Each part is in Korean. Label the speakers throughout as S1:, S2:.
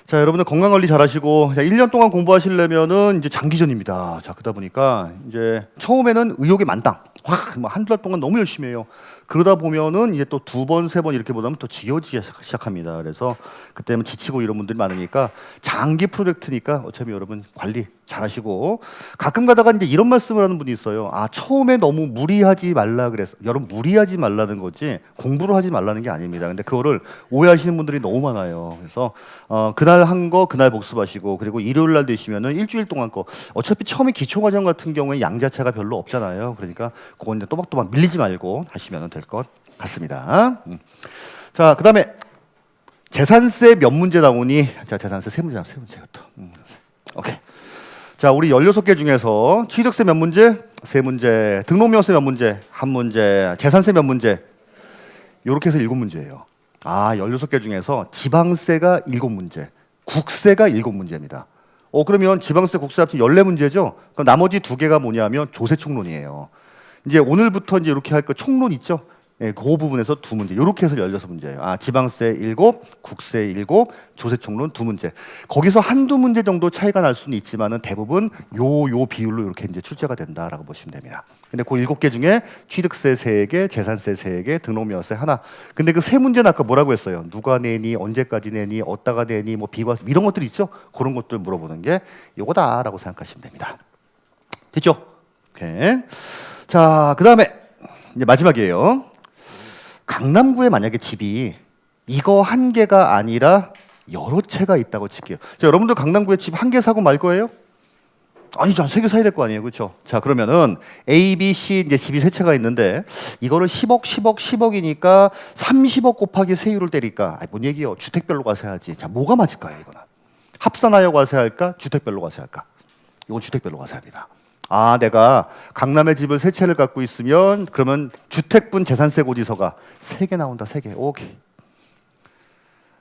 S1: 자, 여러분들 건강 관리 잘 하시고, 자, 1년 동안 공부하시려면은 이제 장기전입니다. 자, 그러다 보니까 이제 처음에는 의욕이 만땅. 뭐 한두 달 동안 너무 열심히 해요. 그러다 보면은 이제 또 두 번, 세 번 이렇게 보다 보면 또 지겨워지기 시작합니다. 그래서 그때는 지치고 이런 분들이 많으니까 장기 프로젝트니까 어차피 여러분 관리 잘 하시고, 가끔 가다가 이제 이런 말씀을 하는 분이 있어요. 아, 처음에 너무 무리하지 말라 그랬어. 여러분, 무리하지 말라는 거지 공부를 하지 말라는 게 아닙니다. 근데 그거를 오해하시는 분들이 너무 많아요. 그래서 그날 한 거 그날 복습하시고, 그리고 일요일 날 되시면은 일주일 동안 거, 어차피 처음에 기초 과정 같은 경우에 양 자체가 별로 없잖아요. 그러니까 그건 이제 또박또박 밀리지 말고 하시면 될 것 같습니다. 자, 그다음에 재산세 몇 문제 나오니? 자, 재산세 세 문제, 세 문제가 또. 오케이. 자, 우리 16개 중에서 취득세 몇 문제? 세 문제. 등록명세 몇 문제? 한 문제. 재산세 몇 문제? 요렇게 해서 7문제예요. 아, 16개 중에서 지방세가 7문제, 국세가 7문제입니다. 그러면 지방세, 국세 합치면 14문제죠? 그럼 나머지 2개가 뭐냐면 조세총론이에요. 이제 오늘부터 이제 이렇게 할 거 총론 있죠? 예, 그 부분에서 2문제. 이렇게 해서 16문제예요. 아, 지방세 7, 국세 7, 조세총론 2문제. 거기서 한두 문제 정도 차이가 날 수는 있지만은 대부분 요 비율로 이렇게 이제 출제가 된다라고 보시면 됩니다. 근데 그 7개 중에 취득세 3개, 재산세 3개, 등록명세 하나. 근데 그 3문제는 아까 뭐라고 했어요? 누가 내니, 언제까지 내니, 어디다가 내니, 뭐 비과세 이런 것들 있죠? 그런 것들 물어보는 게 요거다라고 생각하시면 됩니다. 됐죠? 오케이. 자, 그다음에 이제 마지막이에요. 강남구에 만약에 집이 이거 한 개가 아니라 여러 채가 있다고 칠게요. 자, 여러분들 강남구에 집 한 개 사고 말 거예요? 아니죠, 3개 사야 될 거 아니에요, 그렇죠? 자, 그러면은 A, B, C 이제 집이 3채가 있는데 이거를 10억, 10억, 10억이니까 30억 곱하기 세율을 때리니까 뭔 얘기요? 주택별로 가서 해야지. 자, 뭐가 맞을까요, 이거는? 합산하여 가서 할까? 주택별로 가서 할까? 이건 주택별로 가서 합니다. 아, 내가 강남에 집을 3채를 갖고 있으면 그러면 주택분 재산세 고지서가 3개 나온다, 3개. 오케이.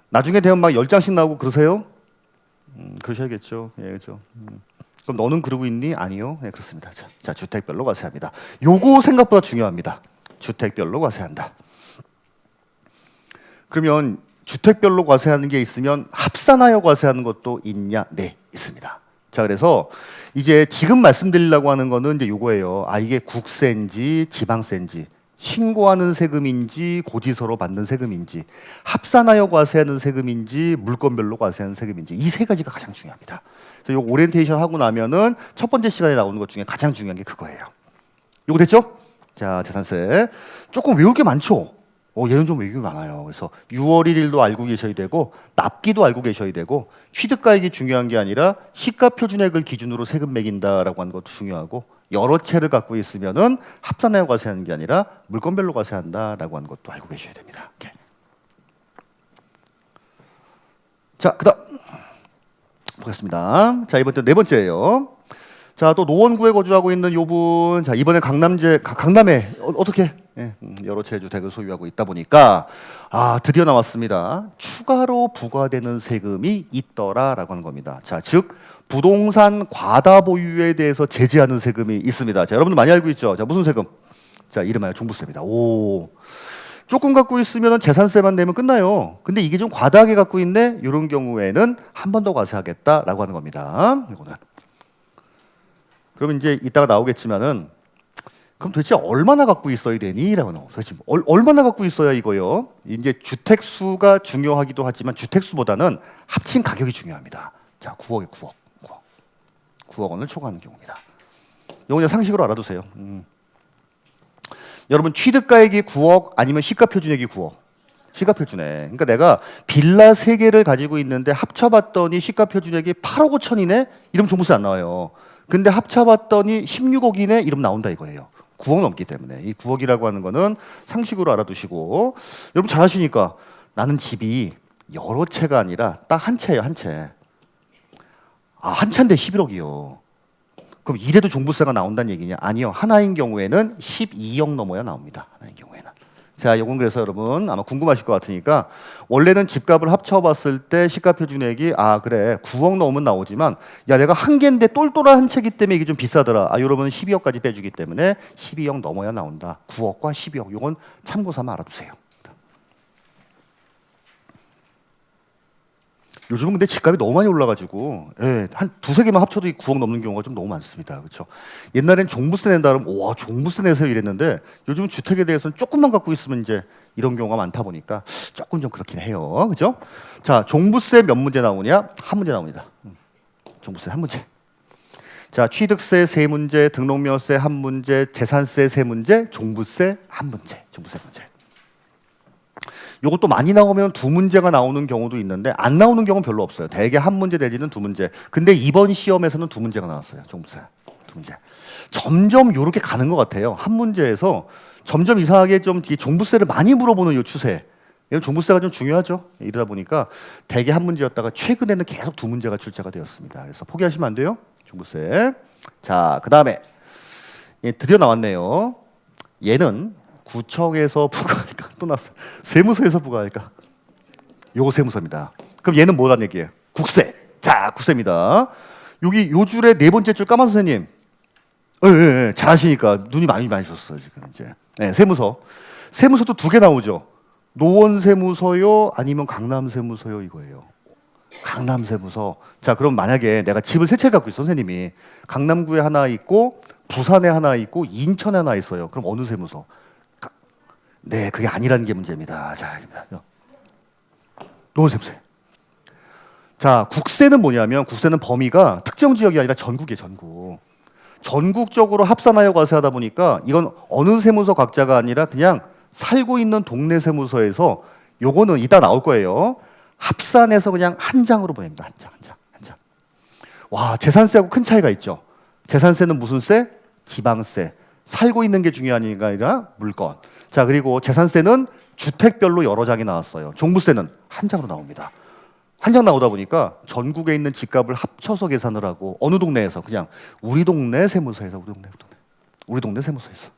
S1: 나중에 되면 막 10장씩 나오고 그러세요? 그러셔야겠죠. 예, 그렇죠. 그럼 너는 그러고 있니? 아니요. 네, 그렇습니다. 자, 주택별로 과세합니다. 요거 생각보다 중요합니다. 주택별로 과세한다. 그러면 주택별로 과세하는 게 있으면 합산하여 과세하는 것도 있냐? 네, 있습니다. 자, 그래서 이제 지금 말씀드리려고 하는 거는 이제 요거예요. 아, 이게 국세인지 지방세인지, 신고하는 세금인지 고지서로 받는 세금인지, 합산하여 과세하는 세금인지 물건별로 과세하는 세금인지, 이 3가지가 가장 중요합니다. 그래서 요 오리엔테이션 하고 나면은 첫 번째 시간에 나오는 것 중에 가장 중요한 게 그거예요. 요거 됐죠? 자, 재산세 조금 외울 게 많죠? 얘는 좀 외울 게 많아요. 그래서 6월 1일도 알고 계셔야 되고, 납기도 알고 계셔야 되고, 취득가액이 중요한 게 아니라 시가표준액을 기준으로 세금 매긴다라고 하는 것도 중요하고, 여러 채를 갖고 있으면은 합산하여 과세하는 게 아니라 물건별로 과세한다라고 하는 것도 알고 계셔야 됩니다. 오케이. 자, 그다음 보겠습니다. 자, 이번 또 4번째예요. 자, 또 노원구에 거주하고 있는 요분. 자, 이번에 강남에 어떻게 여러 채 주택을 소유하고 있다 보니까 드디어 나왔습니다. 추가로 부과되는 세금이 있더라라고 하는 겁니다. 자, 즉 부동산 과다 보유에 대해서 제지하는 세금이 있습니다. 자, 여러분들 많이 알고 있죠? 자, 무슨 세금? 자, 이름하여 종부세입니다. 조금 갖고 있으면 재산세만 내면 끝나요. 근데 이게 좀 과다하게 갖고 있네? 이런 경우에는 한 번 더 과세하겠다라고 하는 겁니다. 이거는. 그러면 이제 이따가 나오겠지만은, 그럼 도대체 얼마나 갖고 있어야 되니? 라고 나와요. 도대체 얼마나 갖고 있어야 이거요? 이제 주택수가 중요하기도 하지만 주택수보다는 합친 가격이 중요합니다. 자, 9억에 9억 원을 초과하는 경우입니다. 이거 그냥 상식으로 알아두세요. 여러분, 취득가액이 9억 아니면 시가표준액이 9억? 시가표준액. 그러니까 내가 빌라 3개를 가지고 있는데 합쳐봤더니 시가표준액이 8억 5천이네? 이러면 종부세 안 나와요. 근데 합쳐봤더니 16억이네? 이러면 나온다 이거예요. 9억 넘기 때문에. 이 9억이라고 하는 거는 상식으로 알아두시고, 여러분 잘 아시니까 나는 집이 여러 채가 아니라 딱 한 채예요, 한 채. 한 채인데 11억이요. 그럼 이래도 종부세가 나온다는 얘기냐? 아니요. 하나인 경우에는 12억 넘어야 나옵니다. 하나인 경우에는. 자, 이건 그래서 여러분 아마 궁금하실 것 같으니까, 원래는 집값을 합쳐봤을 때 시가표준액이 그래 9억 넘으면 나오지만, 야, 내가 한 개인데 똘똘한 한 채기 때문에 이게 좀 비싸더라. 여러분은 12억까지 빼주기 때문에 12억 넘어야 나온다. 9억과 12억. 이건 참고 삼아 알아두세요. 요즘은 근데 집값이 너무 많이 올라가지고 예, 한 두세 개만 합쳐도 9억 넘는 경우가 좀 너무 많습니다. 그렇죠? 옛날엔 종부세 낸다 그러면 와 종부세 내세요 이랬는데 요즘 주택에 대해서는 조금만 갖고 있으면 이제 이런 경우가 많다 보니까 조금 좀 그렇긴 해요. 그렇죠? 자, 종부세 몇 문제 나오냐? 한 문제 나옵니다. 종부세 한 문제. 자, 취득세 세 문제, 등록면허세 한 문제, 재산세 세 문제, 종부세 한 문제. 종부세 문제. 요것도 많이 나오면 두 문제가 나오는 경우도 있는데 안 나오는 경우는 별로 없어요. 대개 한 문제 내지는 두 문제. 근데 이번 시험에서는 두 문제가 나왔어요. 종부세 두 문제. 점점 요렇게 가는 것 같아요. 한 문제에서 점점 이상하게 좀 종부세를 많이 물어보는 이 추세. 이건 종부세가 좀 중요하죠. 이러다 보니까 대개 한 문제였다가 최근에는 계속 두 문제가 출제가 되었습니다. 그래서 포기하시면 안 돼요. 종부세. 자, 그 다음에 드디어 나왔네요. 얘는 구청에서 부과할까? 또 나왔어. 세무서에서 부과할까? 요거 세무서입니다. 그럼 얘는 뭐란 얘기예요? 국세. 자, 국세입니다. 여기 요 줄에 네 번째 줄 까만 선생님. 예, 잘하시니까 눈이 많이 셨어요 지금 이제. 네, 세무서. 세무서도 두 개 나오죠. 노원 세무서요, 아니면 강남 세무서요 이거예요. 강남 세무서. 자, 그럼 만약에 내가 집을 세 채 갖고 있어 선생님이 강남구에 하나 있고 부산에 하나 있고 인천에 하나 있어요. 그럼 어느 세무서? 네, 그게 아니라는 게 문제입니다. 자, 노원 세무서. 자, 국세는 뭐냐면 국세는 범위가 특정 지역이 아니라 전국이에요. 전국. 전국적으로 합산하여 과세하다 보니까 이건 어느 세무서 각자가 아니라 그냥 살고 있는 동네 세무서에서 요거는 이따 나올 거예요. 합산해서 그냥 한 장으로 보냅니다. 한 장. 와, 재산세하고 큰 차이가 있죠. 재산세는 무슨 세? 지방세. 살고 있는 게 중요한 게 아니라 물건. 자, 그리고 재산세는 주택별로 여러 장이 나왔어요. 종부세는 한 장으로 나옵니다. 한 장 나오다 보니까 전국에 있는 집값을 합쳐서 계산을 하고 어느 동네에서 그냥 우리 동네 세무서에서 우리 동네 세무서에서.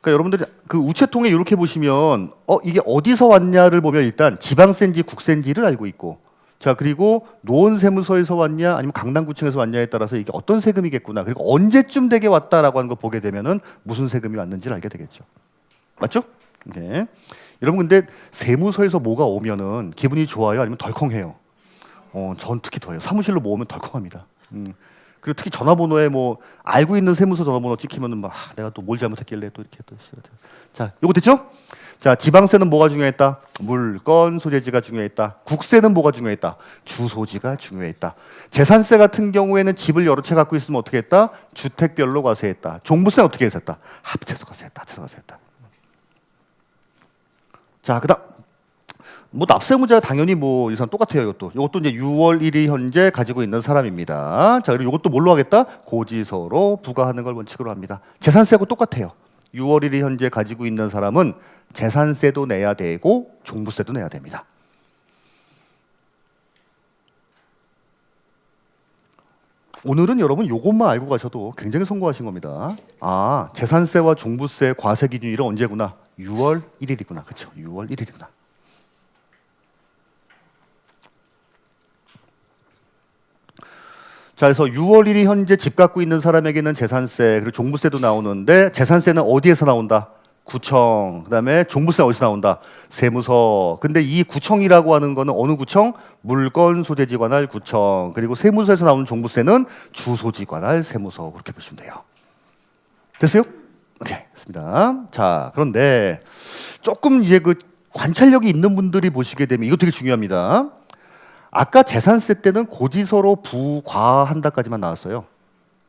S1: 그러니까 여러분들이 그 우체통에 이렇게 보시면 이게 어디서 왔냐를 보면 일단 지방세인지 국세인지를 알고 있고, 자, 그리고 노원 세무서에서 왔냐 아니면 강남구청에서 왔냐에 따라서 이게 어떤 세금이겠구나, 그리고 언제쯤 되게 왔다라고 하는 거 보게 되면은 무슨 세금이 왔는지를 알게 되겠죠. 맞죠? 네. 여러분 근데 세무서에서 뭐가 오면은 기분이 좋아요 아니면 덜컹해요? 전 특히 더해요. 사무실로 모으면 덜컹합니다. 그리고 특히 전화번호에 뭐 알고 있는 세무서 전화번호 찍히면은 막 내가 또 뭘 잘못했길래 또 이렇게 또 있어야 돼요. 자, 요거 됐죠? 자, 지방세는 뭐가 중요했다? 물건 소재지가 중요했다. 국세는 뭐가 중요했다? 주소지가 중요했다. 재산세 같은 경우에는 집을 여러 채 갖고 있으면 어떻게 했다? 주택별로 과세했다. 종부세는 어떻게 했었다? 합쳐서 과세했다. 자, 그다음 뭐 납세의무자가 당연히 뭐 이상 똑같아요. 이것도 이제 6월 1일 현재 가지고 있는 사람입니다. 자, 그리고 이것도 뭘로 하겠다? 고지서로 부과하는 걸 원칙으로 합니다. 재산세하고 똑같아요. 6월 1일 현재 가지고 있는 사람은 재산세도 내야 되고 종부세도 내야 됩니다. 오늘은 여러분 이것만 알고 가셔도 굉장히 성공하신 겁니다. 아, 재산세와 종부세 과세 기준일은 언제구나? 6월 1일이구나. 그렇죠? 6월 1일이구나. 자, 그래서 6월 1일 현재 집 갖고 있는 사람에게는 재산세 그리고 종부세도 나오는데 재산세는 어디에서 나온다? 구청. 그다음에 종부세 어디서 나온다? 세무서. 근데 이 구청이라고 하는 거는 어느 구청? 물건 소재지 관할 구청. 그리고 세무서에서 나오는 종부세는 주소지 관할 세무서. 그렇게 보시면 돼요. 됐어요? 오케이, 됐습니다. 자, 그런데 조금 이제 그 관찰력이 있는 분들이 보시게 되면 이거 되게 중요합니다. 아까 재산세 때는 고지서로 부과한다까지만 나왔어요.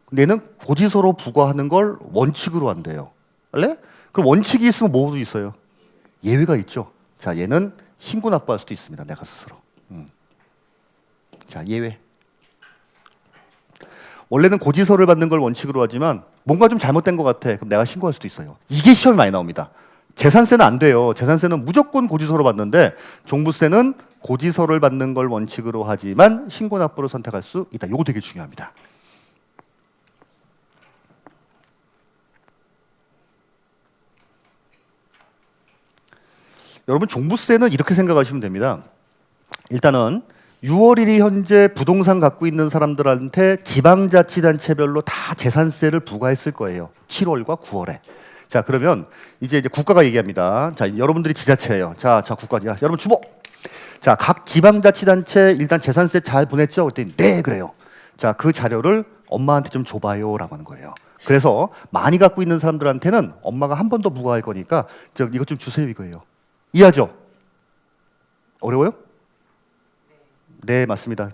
S1: 근데 얘는 고지서로 부과하는 걸 원칙으로 한대요. 알래? 그럼 원칙이 있으면 뭐도 있어요? 예외가 있죠. 자, 얘는 신고 납부할 수도 있습니다. 내가 스스로. 자, 예외. 원래는 고지서를 받는 걸 원칙으로 하지만 뭔가 좀 잘못된 것 같아. 그럼 내가 신고할 수도 있어요. 이게 시험이 많이 나옵니다. 재산세는 안 돼요. 재산세는 무조건 고지서로 받는데 종부세는 고지서를 받는 걸 원칙으로 하지만 신고 납부를 선택할 수 있다. 이거 되게 중요합니다. 여러분 종부세는 이렇게 생각하시면 됩니다. 일단은 6월 1일 현재 부동산 갖고 있는 사람들한테 지방자치단체별로 다 재산세를 부과했을 거예요. 7월과 9월에. 자, 그러면 이제 국가가 얘기합니다. 자, 여러분들이 지자체예요. 자, 국가. 야, 여러분 주목. 자, 각 지방자치단체 일단 재산세 잘 보냈죠? 그랬더니 네, 그래요. 자, 그 자료를 엄마한테 좀 줘봐요라고 하는 거예요. 그래서 많이 갖고 있는 사람들한테는 엄마가 한 번 더 부과할 거니까 이것 좀 주세요 이거예요. 이해하죠? 어려워요? 네, 맞습니다.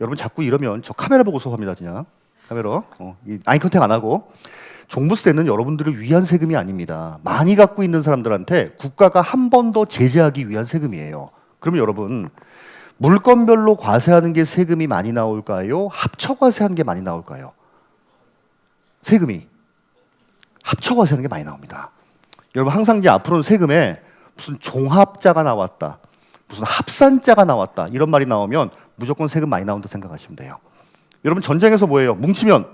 S1: 여러분 자꾸 이러면 저 카메라 보고 수업합니다. 그냥 카메라. 아이 컨택 안 하고. 종부세는 여러분들을 위한 세금이 아닙니다. 많이 갖고 있는 사람들한테 국가가 한 번 더 제재하기 위한 세금이에요. 그러면 여러분 물건별로 과세하는 게 세금이 많이 나올까요? 합쳐 과세하는 게 많이 나올까요? 세금이 합쳐 과세하는 게 많이 나옵니다. 여러분 항상 이제 앞으로는 세금에 무슨 종합자가 나왔다, 무슨 합산자가 나왔다 이런 말이 나오면 무조건 세금 많이 나온다 생각하시면 돼요. 여러분 전쟁에서 뭐예요? 뭉치면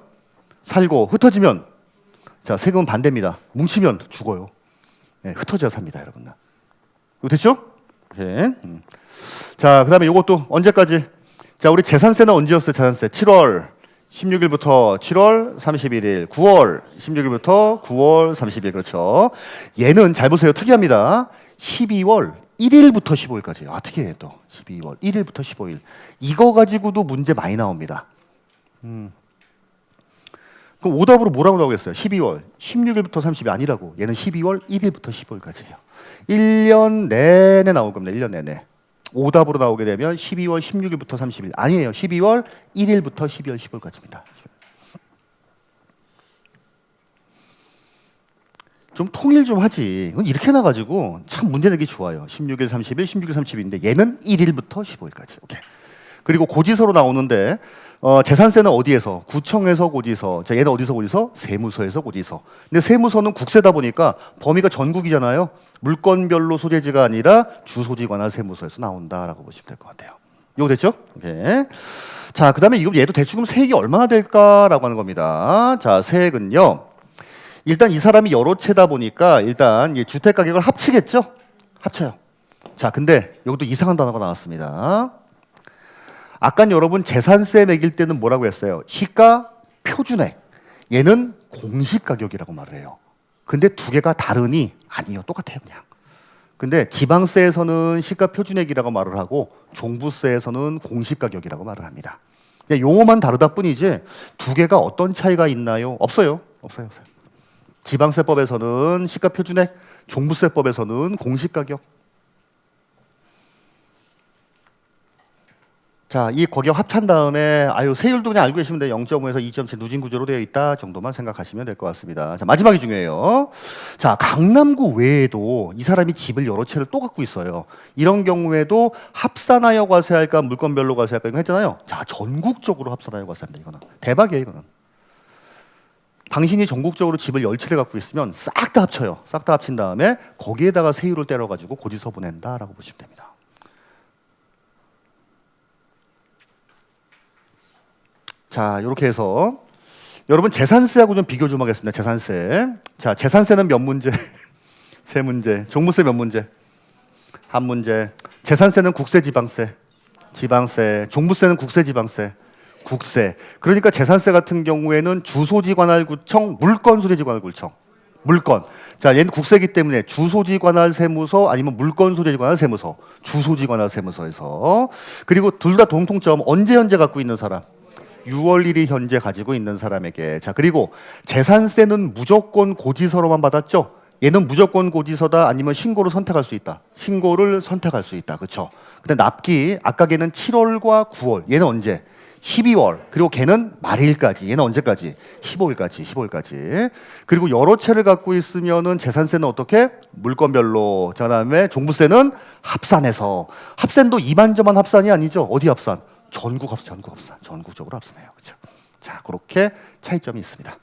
S1: 살고 흩어지면 자 세금은 반대입니다. 뭉치면 죽어요. 네, 흩어져야 삽니다, 여러분. 이거 됐죠? 오케이. 자, 그다음에 이것도 언제까지? 자, 우리 재산세는 언제였어요? 재산세 7월 16일부터 7월 31일, 9월 16일부터 9월 30일. 그렇죠. 얘는 잘 보세요. 특이합니다. 12월 1일부터 15일까지예요. 아, 특이해요. 또 12월 1일부터 15일. 이거 가지고도 문제 많이 나옵니다. 그럼 오답으로 뭐라고 나오겠어요? 12월 16일부터 30일 아니라고. 얘는 12월 1일부터 15일까지예요. 1년 내내 나올 겁니다. 1년 내내. 오답으로 나오게 되면 12월 16일부터 30일. 아니에요. 12월 1일부터 12월 15일까지입니다. 좀 통일 좀 하지. 이건 이렇게 나가지고 참 문제 내기 좋아요. 16일, 30일, 16일, 30일인데 얘는 1일부터 15일까지. 오케이. 그리고 고지서로 나오는데 재산세는 어디에서? 구청에서 고지서. 자, 얘는 어디서 고지서? 세무서에서 고지서. 근데 세무서는 국세다 보니까 범위가 전국이잖아요. 물건별로 소재지가 아니라 주소지 관할 세무서에서 나온다라고 보시면 될 것 같아요. 이거 됐죠? 오케이. 자, 그다음에 이거 얘도 대충 세액이 얼마나 될까라고 하는 겁니다. 자, 세액은요. 일단 이 사람이 여러 채다 보니까 일단 이 주택 가격을 합치겠죠? 합쳐요. 자, 근데 여기도 이상한 단어가 나왔습니다. 아까 여러분 재산세 매길 때는 뭐라고 했어요? 시가 표준액. 얘는 공시 가격이라고 말을 해요. 근데 두 개가 다르니 아니요, 똑같아요 그냥. 근데 지방세에서는 시가 표준액이라고 말을 하고 종부세에서는 공시 가격이라고 말을 합니다. 그냥 용어만 다르다 뿐이지 두 개가 어떤 차이가 있나요? 없어요. 없어요. 지방세법에서는 시가 표준액, 종부세법에서는 공시 가격. 자, 이 가격 합한 다음에 세율도 그냥 알고 계시면 돼요. 0.5에서 2.7 누진 구조로 되어 있다 정도만 생각하시면 될 것 같습니다. 자, 마지막이 중요해요. 자, 강남구 외에도 이 사람이 집을 여러 채를 또 갖고 있어요. 이런 경우에도 합산하여 과세할까 물건별로 과세할까 이거 했잖아요. 자, 전국적으로 합산하여 과세한다. 이거는 대박이에요. 이거는. 당신이 전국적으로 집을 10채를 갖고 있으면 싹 다 합쳐요. 싹 다 합친 다음에 거기에다가 세율을 때려가지고 고지서 보낸다라고 보시면 됩니다. 자, 이렇게 해서 여러분 재산세하고 좀 비교 좀 하겠습니다. 재산세. 자, 재산세는 몇 문제? 세 문제. 종부세 몇 문제? 한 문제. 재산세는 국세, 지방세. 지방세. 종부세는 국세, 지방세. 국세. 그러니까 재산세 같은 경우에는 주소지 관할 구청, 물건 소재지 관할 구청. 물건. 자, 얘는 국세기 때문에 주소지 관할 세무서 아니면 물건 소재지 관할 세무서. 주소지 관할 세무서에서. 그리고 둘 다 공통점 언제 현재 갖고 있는 사람? 6월 1일 현재 가지고 있는 사람에게. 자, 그리고 재산세는 무조건 고지서로만 받았죠. 얘는 무조건 고지서다 아니면 신고를 선택할 수 있다. 신고를 선택할 수 있다. 그렇죠? 근데 납기 아까 걔는 7월과 9월. 얘는 언제? 12월. 그리고 걔는 말일까지. 얘는 언제까지? 15일까지. 그리고 여러 채를 갖고 있으면은 재산세는 어떻게? 물건별로. 자, 그다음에 종부세는 합산해서. 합산도 이만저만 합산이 아니죠. 어디 합산? 전국 합산. 전국적으로 합산해요. 그렇죠? 자, 그렇게 차이점이 있습니다.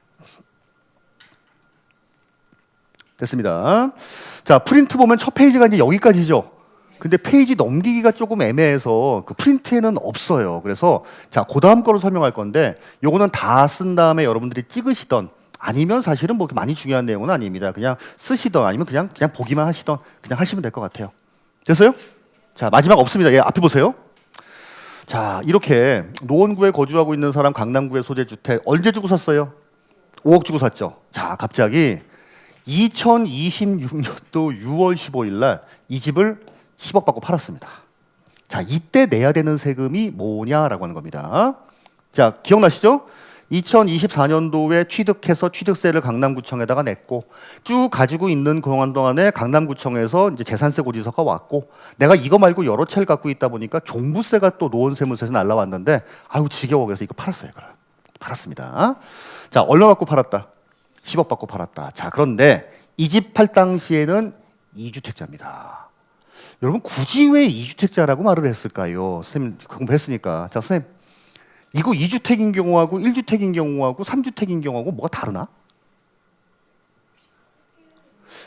S1: 됐습니다. 자, 프린트 보면 첫 페이지가 이제 여기까지죠. 근데 페이지 넘기기가 조금 애매해서 그 프린트에는 없어요. 그래서 자, 그 다음 거로 설명할 건데 요거는 다 쓴 다음에 여러분들이 찍으시던 아니면 사실은 뭐 많이 중요한 내용은 아닙니다. 그냥 쓰시던 아니면 그냥 보기만 하시던 그냥 하시면 될 것 같아요. 됐어요? 자, 마지막 없습니다. 예, 앞에 보세요. 자, 이렇게 노원구에 거주하고 있는 사람 강남구의 소재주택 언제 주고 샀어요? 5억 주고 샀죠. 자, 갑자기 2026년도 6월 15일 날 이 집을 10억 받고 팔았습니다. 자, 이때 내야 되는 세금이 뭐냐라고 하는 겁니다. 자, 기억나시죠? 2024년도에 취득해서 취득세를 강남구청에다가 냈고 쭉 가지고 있는 그동안 동안에 강남구청에서 이제 재산세 고지서가 왔고 내가 이거 말고 여러 채를 갖고 있다 보니까 종부세가 또 노원세무서에서 날라왔는데 아유 지겨워 그래서 이거 팔았어요. 이걸 팔았습니다. 자, 얼마 받고 팔았다? 10억 받고 팔았다. 자, 그런데 이 집 팔 당시에는 2주택자입니다. 여러분 굳이 왜 2주택자라고 말을 했을까요? 선생님 공부했으니까. 자, 선생님 이거 2주택인 경우하고 1주택인 경우하고 3주택인 경우하고 뭐가 다르나?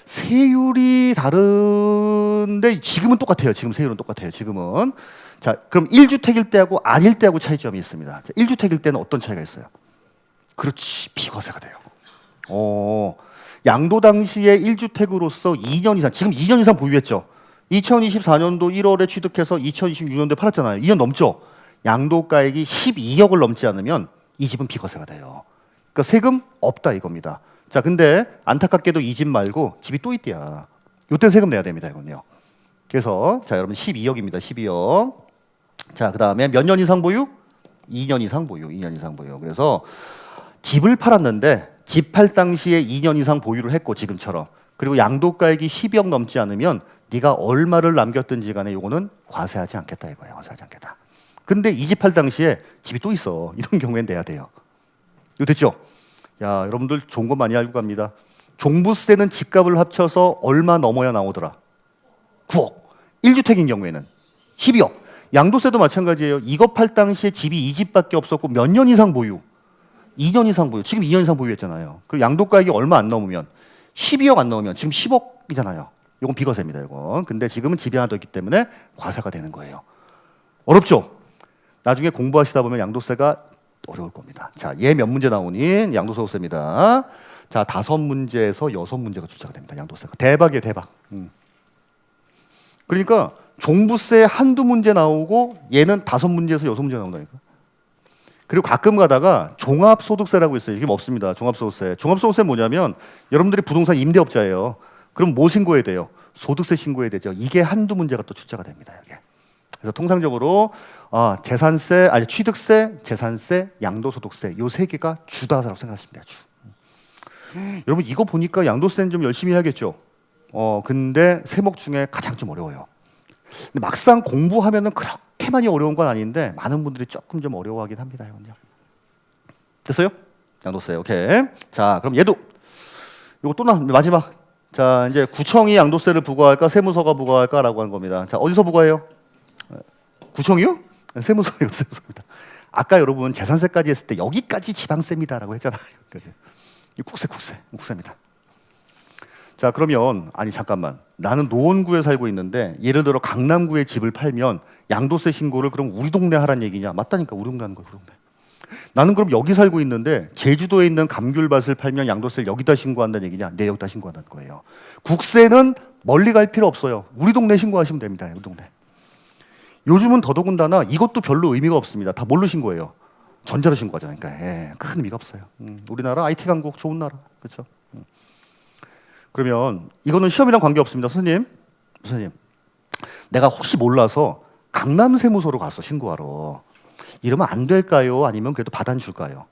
S1: 세율이 다른데 지금은 똑같아요. 지금 세율은 똑같아요. 지금은. 자, 그럼 1주택일 때하고 아닐 때하고 차이점이 있습니다. 자, 1주택일 때는 어떤 차이가 있어요? 그렇지, 비과세가 돼요. 양도 당시에 1주택으로서 2년 이상, 지금 2년 이상 보유했죠. 2024년도 1월에 취득해서 2026년도에 팔았잖아요. 2년 넘죠. 양도가액이 12억을 넘지 않으면 이 집은 비과세가 돼요. 그러니까 세금 없다 이겁니다. 자, 근데 안타깝게도 이 집 말고 집이 또 있대야. 요때 세금 내야 됩니다, 이건요. 그래서 자, 여러분 12억입니다. 12억. 자, 그다음에 몇 년 이상 보유? 2년 이상 보유. 2년 이상 보유. 그래서 집을 팔았는데 집 팔 당시에 2년 이상 보유를 했고 지금처럼. 그리고 양도가액이 12억 넘지 않으면 네가 얼마를 남겼든지 간에 요거는 과세하지 않겠다 이거예요. 과세하지 않겠다. 근데 이 집 팔 당시에 집이 또 있어. 이런 경우엔 내야 돼요. 이거 됐죠? 야, 여러분들 좋은 거 많이 알고 갑니다. 종부세는 집값을 합쳐서 얼마 넘어야 나오더라? 9억. 1주택인 경우에는 12억. 양도세도 마찬가지예요. 이거 팔 당시에 집이 이 집밖에 없었고 몇 년 이상 보유? 2년 이상 보유. 지금 2년 이상 보유했잖아요. 그리고 양도가액이 얼마 안 넘으면 12억 안 넘으면 지금 10억이잖아요. 이건 비과세입니다. 이건. 근데 지금은 집이 하나 더 있기 때문에 과세가 되는 거예요. 어렵죠? 나중에 공부하시다 보면 양도세가 어려울 겁니다. 자, 얘 몇 문제 나오니? 양도소득세입니다. 자, 5문제에서 6문제가 출제가 됩니다. 양도세가. 대박이에요, 대박. 그러니까 종부세 한두 문제 나오고 얘는 5문제에서 6문제 나온다니까. 그리고 가끔 가다가 종합소득세라고 있어요. 이게 없습니다. 종합소득세. 종합소득세 뭐냐면 여러분들이 부동산 임대업자예요. 그럼 뭐 신고해야 돼요? 소득세 신고해야 되죠. 이게 한두 문제가 또 출제가 됩니다. 이게. 그래서 통상적으로 재산세, 아니 취득세, 재산세, 양도소득세 요 세 개가 주다라고 생각하시면 돼요. 주. 여러분 이거 보니까 양도세는 좀 열심히 해야겠죠. 근데 세목 중에 가장 좀 어려워요. 근데 막상 공부하면은 그렇게 많이 어려운 건 아닌데 많은 분들이 조금 좀 어려워하긴 합니다. 이건요. 됐어요? 양도세. 오케이. 자, 그럼 얘도 이거 또 마지막. 자, 이제 구청이 양도세를 부과할까, 세무서가 부과할까라고 하는 겁니다. 자, 어디서 부과해요? 구청이요? 세무서예요, 세무서입니다. 아까 여러분 재산세까지 했을 때 여기까지 지방세입니다라고 했잖아요. 국세입니다. 자, 그러면 아니 잠깐만, 나는 노원구에 살고 있는데 예를 들어 강남구에 집을 팔면 양도세 신고를 그럼 우리 동네 하란 얘기냐? 맞다니까, 우리 동네 하는 거예요, 우리 동네. 나는 그럼 여기 살고 있는데 제주도에 있는 감귤밭을 팔면 양도세를 여기다 신고한다는 얘기냐? 네, 여기다 신고한다는 거예요. 국세는 멀리 갈 필요 없어요. 우리 동네 신고하시면 됩니다. 우리 동네. 요즘은 더더군다나 이것도 별로 의미가 없습니다. 다 뭘로 신고해요? 전자로 신고하잖아요. 그러니까 큰 의미가 없어요. 우리나라 IT 강국 좋은 나라, 그렇죠? 그러면 이거는 시험이랑 관계 없습니다. 선생님, 내가 혹시 몰라서 강남 세무서로 갔어 신고하러. 이러면 안 될까요? 아니면 그래도 받아줄까요?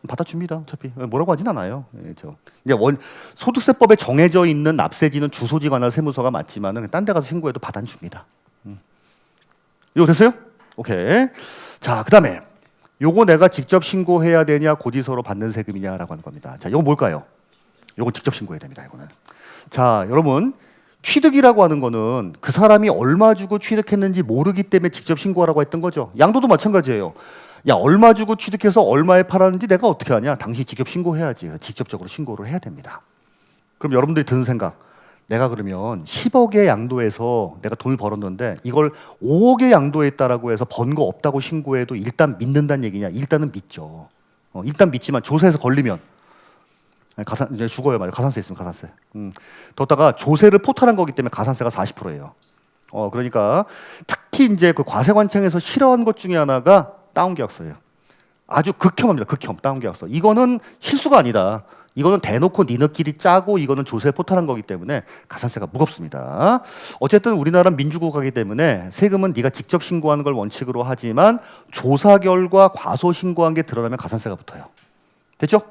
S1: 받아줍니다. 어차피 뭐라고 하진 않아요. 이제 소득세법에 정해져 있는 납세지는 주소지 관할 세무서가 맞지만은 딴 데 가서 신고해도 받아줍니다. 이거 됐어요? 오케이. 자, 그다음에 요거 내가 직접 신고해야 되냐, 고지서로 받는 세금이냐라고 하는 겁니다. 자, 요거 뭘까요? 요거 직접 신고해야 됩니다. 이거는. 자, 여러분 취득이라고 하는 거는 그 사람이 얼마 주고 취득했는지 모르기 때문에 직접 신고하라고 했던 거죠. 양도도 마찬가지예요. 야, 얼마 주고 취득해서 얼마에 팔았는지 내가 어떻게 하냐? 당신이 직접 신고해야지. 직접적으로 신고를 해야 됩니다. 그럼 여러분들이 드는 생각, 내가 그러면 10억에 양도해서 내가 돈을 벌었는데 이걸 5억에 양도했다라고 해서 번 거 없다고 신고해도 일단 믿는다는 얘기냐? 일단은 믿죠. 일단 믿지만 조세에서 걸리면 이제 죽어요, 말이야. 가산세 있으면 가산세. 더다가 조세를 포탈한 거기 때문에 가산세가 40%예요. 그러니까 특히 이제 그 과세관청에서 싫어하는 것 중에 하나가 다운계약서예요. 아주 극혐합니다. 극혐 다운계약서. 이거는 실수가 아니다. 이거는 대놓고 니네끼리 짜고 이거는 조세에 포탈한 거기 때문에 가산세가 무겁습니다. 어쨌든 우리나라는 민주국가이기 때문에 세금은 네가 직접 신고하는 걸 원칙으로 하지만 조사 결과 과소 신고한 게 드러나면 가산세가 붙어요. 됐죠?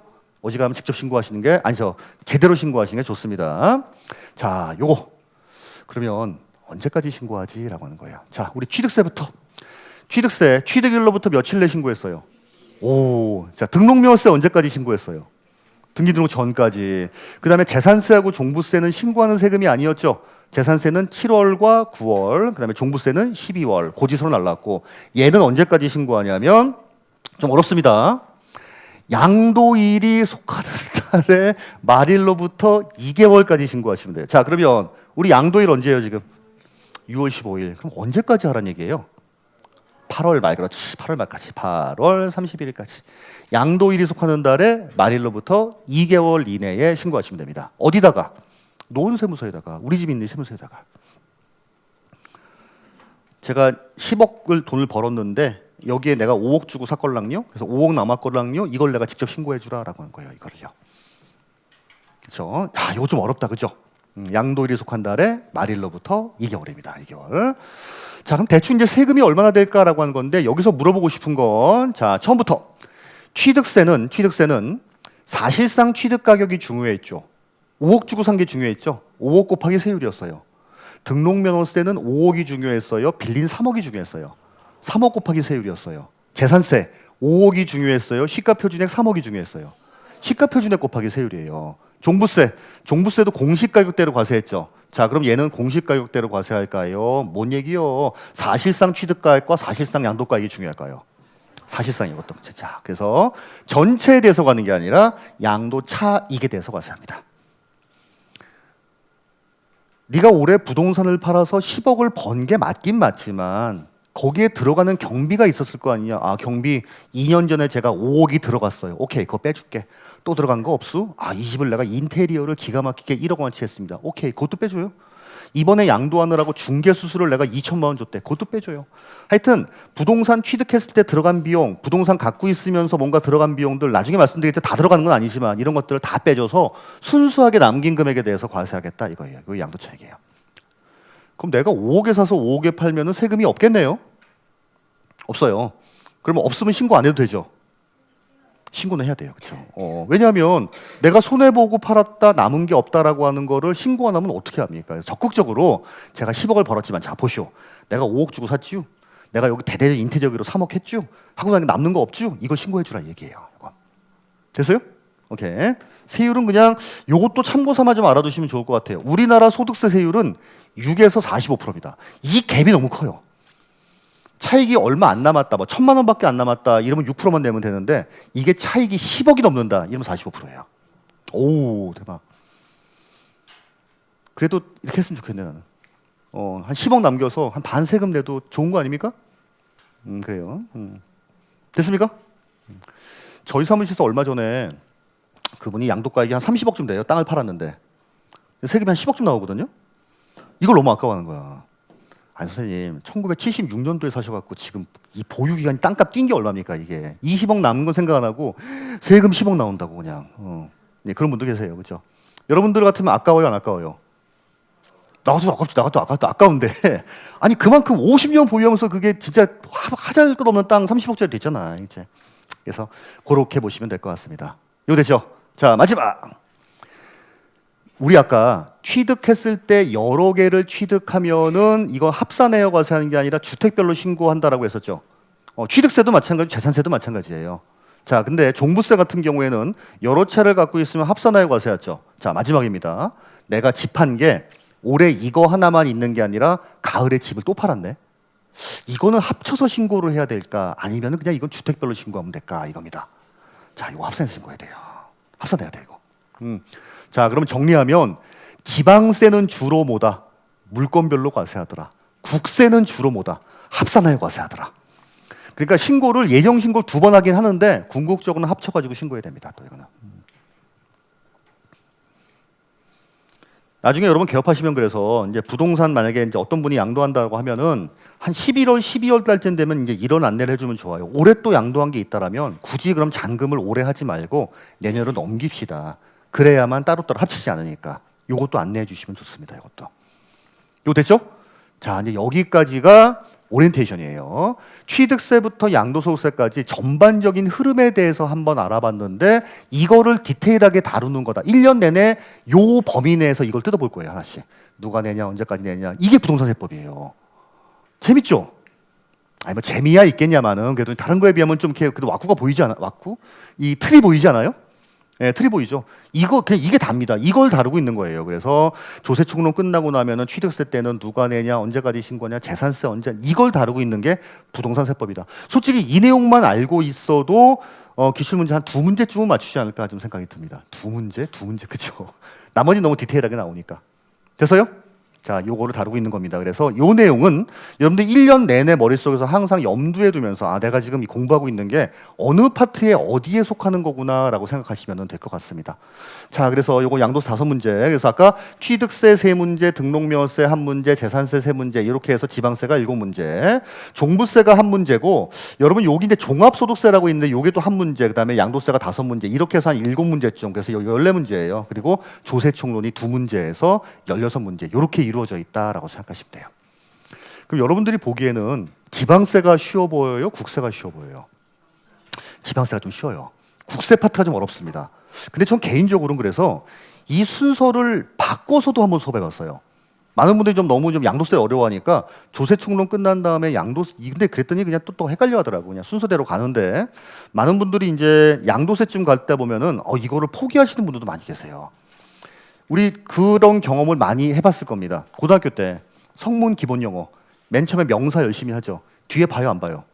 S1: 어지간하면 직접 신고하시는 게 아니죠. 제대로 신고하시는 게 좋습니다. 자, 요거 그러면 언제까지 신고하지라고 하는 거예요. 자, 우리 취득세부터. 취득세 취득일로부터 며칠 내 신고했어요? 오, 자 등록명세 언제까지 신고했어요? 등기등록 전까지. 그 다음에 재산세하고 종부세는 신고하는 세금이 아니었죠. 재산세는 7월과 9월, 그 다음에 종부세는 12월. 고지서로 날랐고 얘는 언제까지 신고하냐면 좀 어렵습니다. 양도일이 속하는 달의 말일로부터 2개월까지 신고하시면 돼요. 자, 그러면 우리 양도일 언제예요 지금? 6월 15일. 그럼 언제까지 하라는 얘기예요? 8월 말, 그렇지. 8월 말까지. 8월 31일까지. 양도일이 속하는 달의 말일로부터 2개월 이내에 신고하시면 됩니다. 어디다가? 노원세무서에다가, 우리 집 있는 세무서에다가. 제가 10억을 돈을 벌었는데 여기에 내가 5억 주고 샀걸랑요. 그래서 5억 남았걸랑요. 이걸 내가 직접 신고해 주라라고 하는 거예요. 이거를요. 그렇죠? 야, 이거 좀 어렵다, 그죠? 양도일이 속한 달의 말일로부터 2개월입니다. 2개월. 자, 그럼 대충 이제 세금이 얼마나 될까라고 하는 건데 여기서 물어보고 싶은 건 자, 처음부터 취득세는 사실상 취득 가격이 중요했죠. 5억 주고 산 게 중요했죠. 5억 곱하기 세율이었어요. 등록면허세는 5억이 중요했어요. 빌린 3억이 중요했어요. 3억 곱하기 세율이었어요. 재산세 5억이 중요했어요. 시가표준액 3억이 중요했어요. 시가표준액 곱하기 세율이에요. 종부세도 공시가격대로 과세했죠. 자, 그럼 얘는 공시가격대로 과세할까요? 뭔 얘기요? 사실상 취득가액과 사실상 양도가액이 중요할까요? 사실상 이것도. 자, 그래서 전체에 대해서 가는 게 아니라 양도 차익에 대해서 과세합니다. 네가 올해 부동산을 팔아서 10억을 번 게 맞긴 맞지만 거기에 들어가는 경비가 있었을 거 아니냐. 아, 경비 2년 전에 제가 5억이 들어갔어요. 오케이, 그거 빼줄게. 또 들어간 거 없수? 아, 이 집을 내가 인테리어를 기가 막히게 1억 원치 했습니다. 오케이, 그것도 빼줘요. 이번에 양도하느라고 중개수수료를 내가 2천만 원 줬대. 그것도 빼줘요. 하여튼 부동산 취득했을 때 들어간 비용, 부동산 갖고 있으면서 뭔가 들어간 비용들 나중에 말씀드릴 때 다 들어가는 건 아니지만 이런 것들을 다 빼줘서 순수하게 남긴 금액에 대해서 과세하겠다 이거예요. 이거 양도차익이에요. 그럼 내가 5억에 사서 5억에 팔면은 세금이 없겠네요? 없어요. 그러면 없으면 신고 안 해도 되죠? 신고는 해야 돼요. 그렇죠? 왜냐하면 내가 손해보고 팔았다 남은 게 없다라고 하는 거를 신고 안 하면 어떻게 합니까? 적극적으로 제가 10억을 벌었지만 자 보시오. 내가 5억 주고 샀지요. 내가 여기 대대 인테리어기로 3억 했죠. 하고 나니까 남는 거 없죠. 이거 신고해 주라 얘기예요. 이거. 됐어요? 오케이. 세율은 그냥 요것도 참고 삼아 좀 알아두시면 좋을 것 같아요. 우리나라 소득세 세율은 6에서 45%입니다. 이 갭이 너무 커요. 차익이 얼마 안 남았다, 뭐 1,000만 원밖에 안 남았다 이러면 6%만 내면 되는데 이게 차익이 10억이 넘는다 이러면 45%예요. 오, 대박. 그래도 이렇게 했으면 좋겠네 나는. 한 10억 남겨서 한 반 세금 내도 좋은 거 아닙니까? 그래요. 됐습니까? 저희 사무실에서 얼마 전에 그분이 양도가액이 한 30억쯤 돼요. 땅을 팔았는데 세금이 한 10억쯤 나오거든요. 이걸 너무 아까워하는 거야. 아니 선생님 1976년도에 사셔갖고 지금 이 보유기간이 땅값 뛴 게 얼마입니까 이게 20억 남은 건 생각 안 하고 세금 10억 나온다고 그냥 네, 그런 분도 계세요. 그렇죠? 여러분들 같으면 아까워요 안 아까워요? 나도 아까운데 아니 그만큼 50년 보유하면서 그게 진짜 하잘 것 없는 땅 30억짜리 됐잖아 이제. 그래서 그렇게 보시면 될 것 같습니다. 이거 되죠? 자 마지막 우리 아까 취득했을 때 여러 개를 취득하면은 이거 합산해여 과세하는 게 아니라 주택별로 신고한다라고 했었죠. 취득세도 마찬가지, 재산세도 마찬가지예요. 자, 근데 종부세 같은 경우에는 여러 채를 갖고 있으면 합산하여 과세하죠. 자, 마지막입니다. 내가 집 한 게 올해 이거 하나만 있는 게 아니라 가을에 집을 또 팔았네. 이거는 합쳐서 신고를 해야 될까? 아니면은 그냥 이건 주택별로 신고하면 될까? 이겁니다. 자, 이거 합산해서 신고해야 돼요. 합산해야 돼 이거. 자, 그러면 정리하면 지방세는 주로 뭐다? 물건별로 과세하더라. 국세는 주로 뭐다? 합산하여 과세하더라. 그러니까 신고를 예정 신고 2번 하긴 하는데 궁극적으로는 합쳐가지고 신고해야 됩니다. 또 이거는. 나중에 여러분 개업하시면 그래서 이제 부동산 만약에 이제 어떤 분이 양도한다고 하면은 한 11월, 12월 달쯤 되면 이제 이런 안내를 해주면 좋아요. 올해 또 양도한 게 있다라면 굳이 그럼 잔금을 올해 하지 말고 내년으로 넘깁시다. 그래야만 따로따로 합치지 않으니까 요것도 안내해 주시면 좋습니다. 이것도. 요거 됐죠? 자, 이제 여기까지가 오리엔테이션이에요. 취득세부터 양도소득세까지 전반적인 흐름에 대해서 한번 알아봤는데 이거를 디테일하게 다루는 거다. 1년 내내 요 범위 내에서 이걸 뜯어볼 거예요. 하나씩. 누가 내냐, 언제까지 내냐. 이게 부동산세법이에요. 재밌죠? 아니 뭐 재미야 있겠냐마는 그래도 다른 거에 비하면 좀 이렇게 그래도 왁구가 보이지 않아? 왁구? 이 틀이 보이지 않아요? 예, 틀이 보이죠. 이거 그냥 이게 답니다. 이걸 다루고 있는 거예요. 그래서 조세총론 끝나고 나면은 취득세 때는 누가 내냐, 언제까지 신고냐, 재산세 언제 이걸 다루고 있는 게 부동산세법이다. 솔직히 이 내용만 알고 있어도 기출 문제 한 2문제쯤은 맞추지 않을까 좀 생각이 듭니다. 2문제, 그죠? 나머지 너무 디테일하게 나오니까. 됐어요? 자, 요거를 다루고 있는 겁니다. 그래서 요 내용은 여러분들 1년 내내 머릿속에서 항상 염두에 두면서 아, 내가 지금 공부하고 있는 게 어느 파트에 어디에 속하는 거구나라고 생각하시면 될 것 같습니다. 자, 그래서 요거 양도세 5문제. 그래서 아까 취득세 3문제, 등록명세 1문제, 재산세 3문제 이렇게 해서 지방세가 7문제, 종부세가 1문제고 여러분 여기 이제 종합소득세라고 있는데 요게 또 1문제, 그다음에 양도세가 5문제 이렇게 해서 한 7문제쯤. 그래서 14문제예요. 그리고 조세총론이 2문제에서 16문제. 요렇게 이루어져 있다라고 생각하시면 돼요. 그럼 여러분들이 보기에는 지방세가 쉬워 보여요? 국세가 쉬워 보여요? 지방세가 좀 쉬워요. 국세 파트가 좀 어렵습니다. 근데 전 개인적으로는 그래서 이 순서를 바꿔서도 한번 수업해봤어요. 많은 분들이 너무 양도세 어려워하니까 조세총론 끝난 다음에 양도세, 근데 그랬더니 그냥 또 헷갈려 하더라고요. 그냥 순서대로 가는데 많은 분들이 이제 양도세쯤 갈 때 보면은 이거를 포기하시는 분들도 많이 계세요. 우리 그런 경험을 많이 해봤을 겁니다. 고등학교 때 성문 기본 영어 맨 처음에 명사 열심히 하죠. 뒤에 봐요, 안 봐요?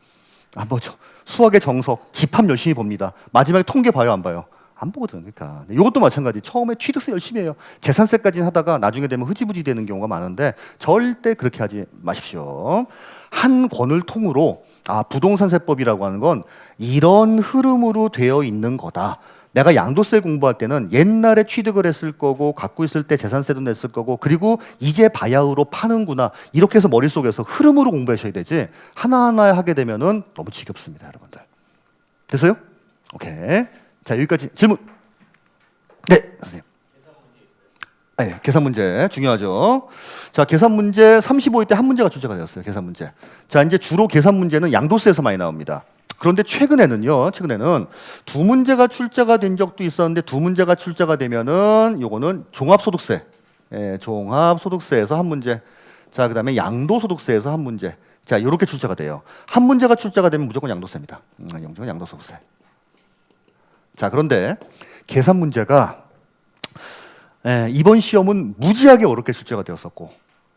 S1: 안 보죠. 수학의 정석, 집합 열심히 봅니다. 마지막에 통계 봐요, 안 봐요? 안 보거든. 그러니까 이것도 마찬가지. 처음에 취득세 열심히 해요. 재산세까지는 하다가 나중에 되면 흐지부지 되는 경우가 많은데 절대 그렇게 하지 마십시오. 한 권을 통으로 부동산세법이라고 하는 건 이런 흐름으로 되어 있는 거다. 내가 양도세 공부할 때는 옛날에 취득을 했을 거고 갖고 있을 때 재산세도 냈을 거고 그리고 이제 바야흐로 파는구나 이렇게 해서 머릿속에서 흐름으로 공부하셔야 되지 하나하나 하게 되면은 너무 지겹습니다. 여러분들 됐어요? 오케이. 자, 여기까지 질문. 네, 선생님. 네, 계산 문제 중요하죠. 자, 계산 문제 35회 때 한 문제가 출제가 되었어요. 계산 문제. 자, 이제 주로 계산 문제는 양도세에서 많이 나옵니다. 그런데 최근에는 2문제가 출제가 된 적도 있었는데 2문제가 출제가 되면은 요거는 종합소득세, 종합소득세에서 한 문제. 자, 그다음에 양도소득세에서 한 문제. 자, 이렇게 출제가 돼요. 한 문제가 출제가 되면 무조건 양도세입니다. 무조건 양도소득세. 자, 그런데 계산 문제가 이번 시험은 무지하게 어렵게 출제가 되었었고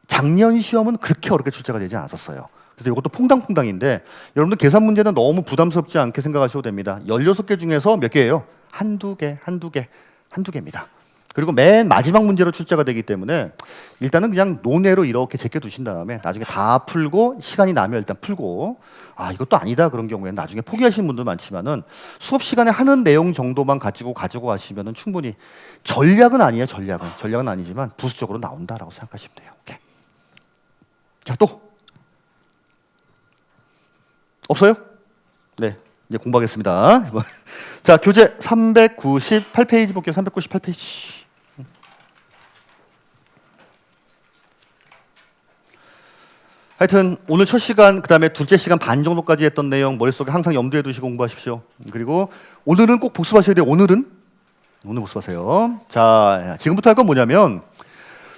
S1: 작년 시험은 그렇게 어렵게 출제가 되지 않았었어요. 그래서 이것도 퐁당퐁당인데 여러분들 계산 문제는 너무 부담스럽지 않게 생각하셔도 됩니다. 16개 중에서 몇 개예요? 한두 개입니다. 그리고 맨 마지막 문제로 출제가 되기 때문에 일단은 그냥 논외로 이렇게 제껴두신 다음에 나중에 다 풀고 시간이 나면 일단 풀고 이것도 아니다 그런 경우에는 나중에 포기하시는 분도 많지만은 수업 시간에 하는 내용 정도만 가지고 가시면은 충분히 전략은 아니에요. 전략은 아니지만 부수적으로 나온다라고 생각하시면 돼요. 오케이. 자, 또 없어요? 네, 이제 공부하겠습니다. 자, 교재 398페이지 볼게요. 398페이지. 하여튼 오늘 첫 시간, 그 다음에 둘째 시간 반 정도까지 했던 내용 머릿속에 항상 염두에 두시고 공부하십시오. 그리고 오늘은 꼭 복습하셔야 돼요. 오늘 복습하세요. 자, 지금부터 할 건 뭐냐면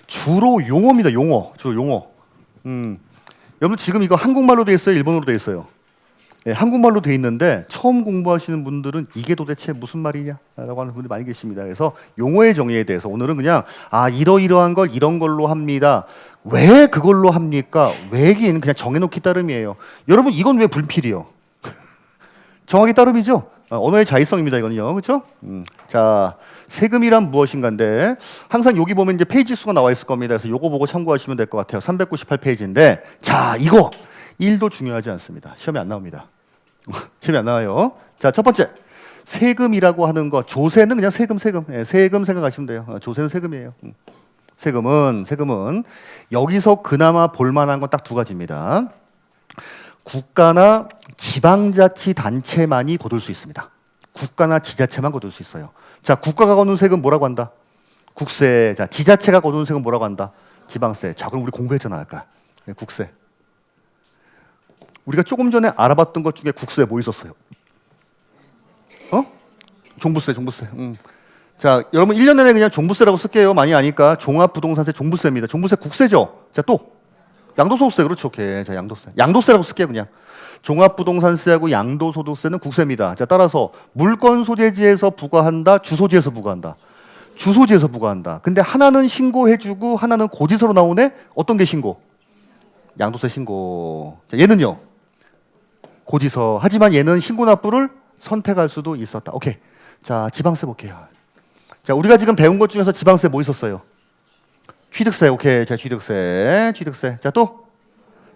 S1: 주로 용어입니다. 주로 용어. 여러분 지금 이거 한국말로 돼 있어요? 일본어로 돼 있어요? 네, 한국말로 돼 있는데 처음 공부하시는 분들은 이게 도대체 무슨 말이냐? 라고 하는 분들이 많이 계십니다. 그래서 용어의 정의에 대해서 오늘은 그냥 이러이러한 걸 이런 걸로 합니다. 왜 그걸로 합니까? 왜긴 그냥 정해놓기 따름이에요. 여러분 이건 왜 불필이요? 정하기 따름이죠? 언어의 자의성입니다. 이거는요. 그렇죠? 자, 세금이란 무엇인가인데 항상 여기 보면 이제 페이지 수가 나와 있을 겁니다. 그래서 요거 보고 참고하시면 될 것 같아요. 398페이지인데 자, 이거 1도 중요하지 않습니다. 시험에 안 나옵니다. 시험에 안 나와요. 자, 첫 번째 세금이라고 하는 거 조세는 그냥 세금 세금 생각하시면 돼요. 조세는 세금이에요. 세금은 여기서 그나마 볼만한 건 딱 두 가지입니다. 국가나 지방자치단체만이 거둘 수 있습니다. 국가나 지자체만 거둘 수 있어요. 자, 국가가 거둔 세금 뭐라고 한다? 국세. 자, 지자체가 거둔 세금 뭐라고 한다? 지방세. 자, 그럼 우리 공부했잖아, 아까. 네, 국세. 우리가 조금 전에 알아봤던 것 중에 국세 뭐 있었어요? 종부세, 종부세. 자, 여러분 1년 내내 그냥 종부세라고 쓸게요. 많이 아니까. 종합부동산세 종부세입니다. 종부세 국세죠. 자, 또 양도소득세. 그렇죠. 오케이. 자, 양도세. 양도세라고 쓸게요, 그냥. 종합부동산세하고 양도소득세는 국세입니다. 자, 따라서 물건 소재지에서 부과한다, 주소지에서 부과한다. 주소지에서 부과한다. 근데 하나는 신고해주고 하나는 고지서로 나오네. 어떤 게 신고? 양도세 신고. 자, 얘는요. 고지서. 하지만 얘는 신고 납부를 선택할 수도 있었다. 오케이. 자, 지방세 볼게요. 자, 우리가 지금 배운 것 중에서 지방세 뭐 있었어요? 취득세. 오케이. 자, 취득세. 취득세. 자, 또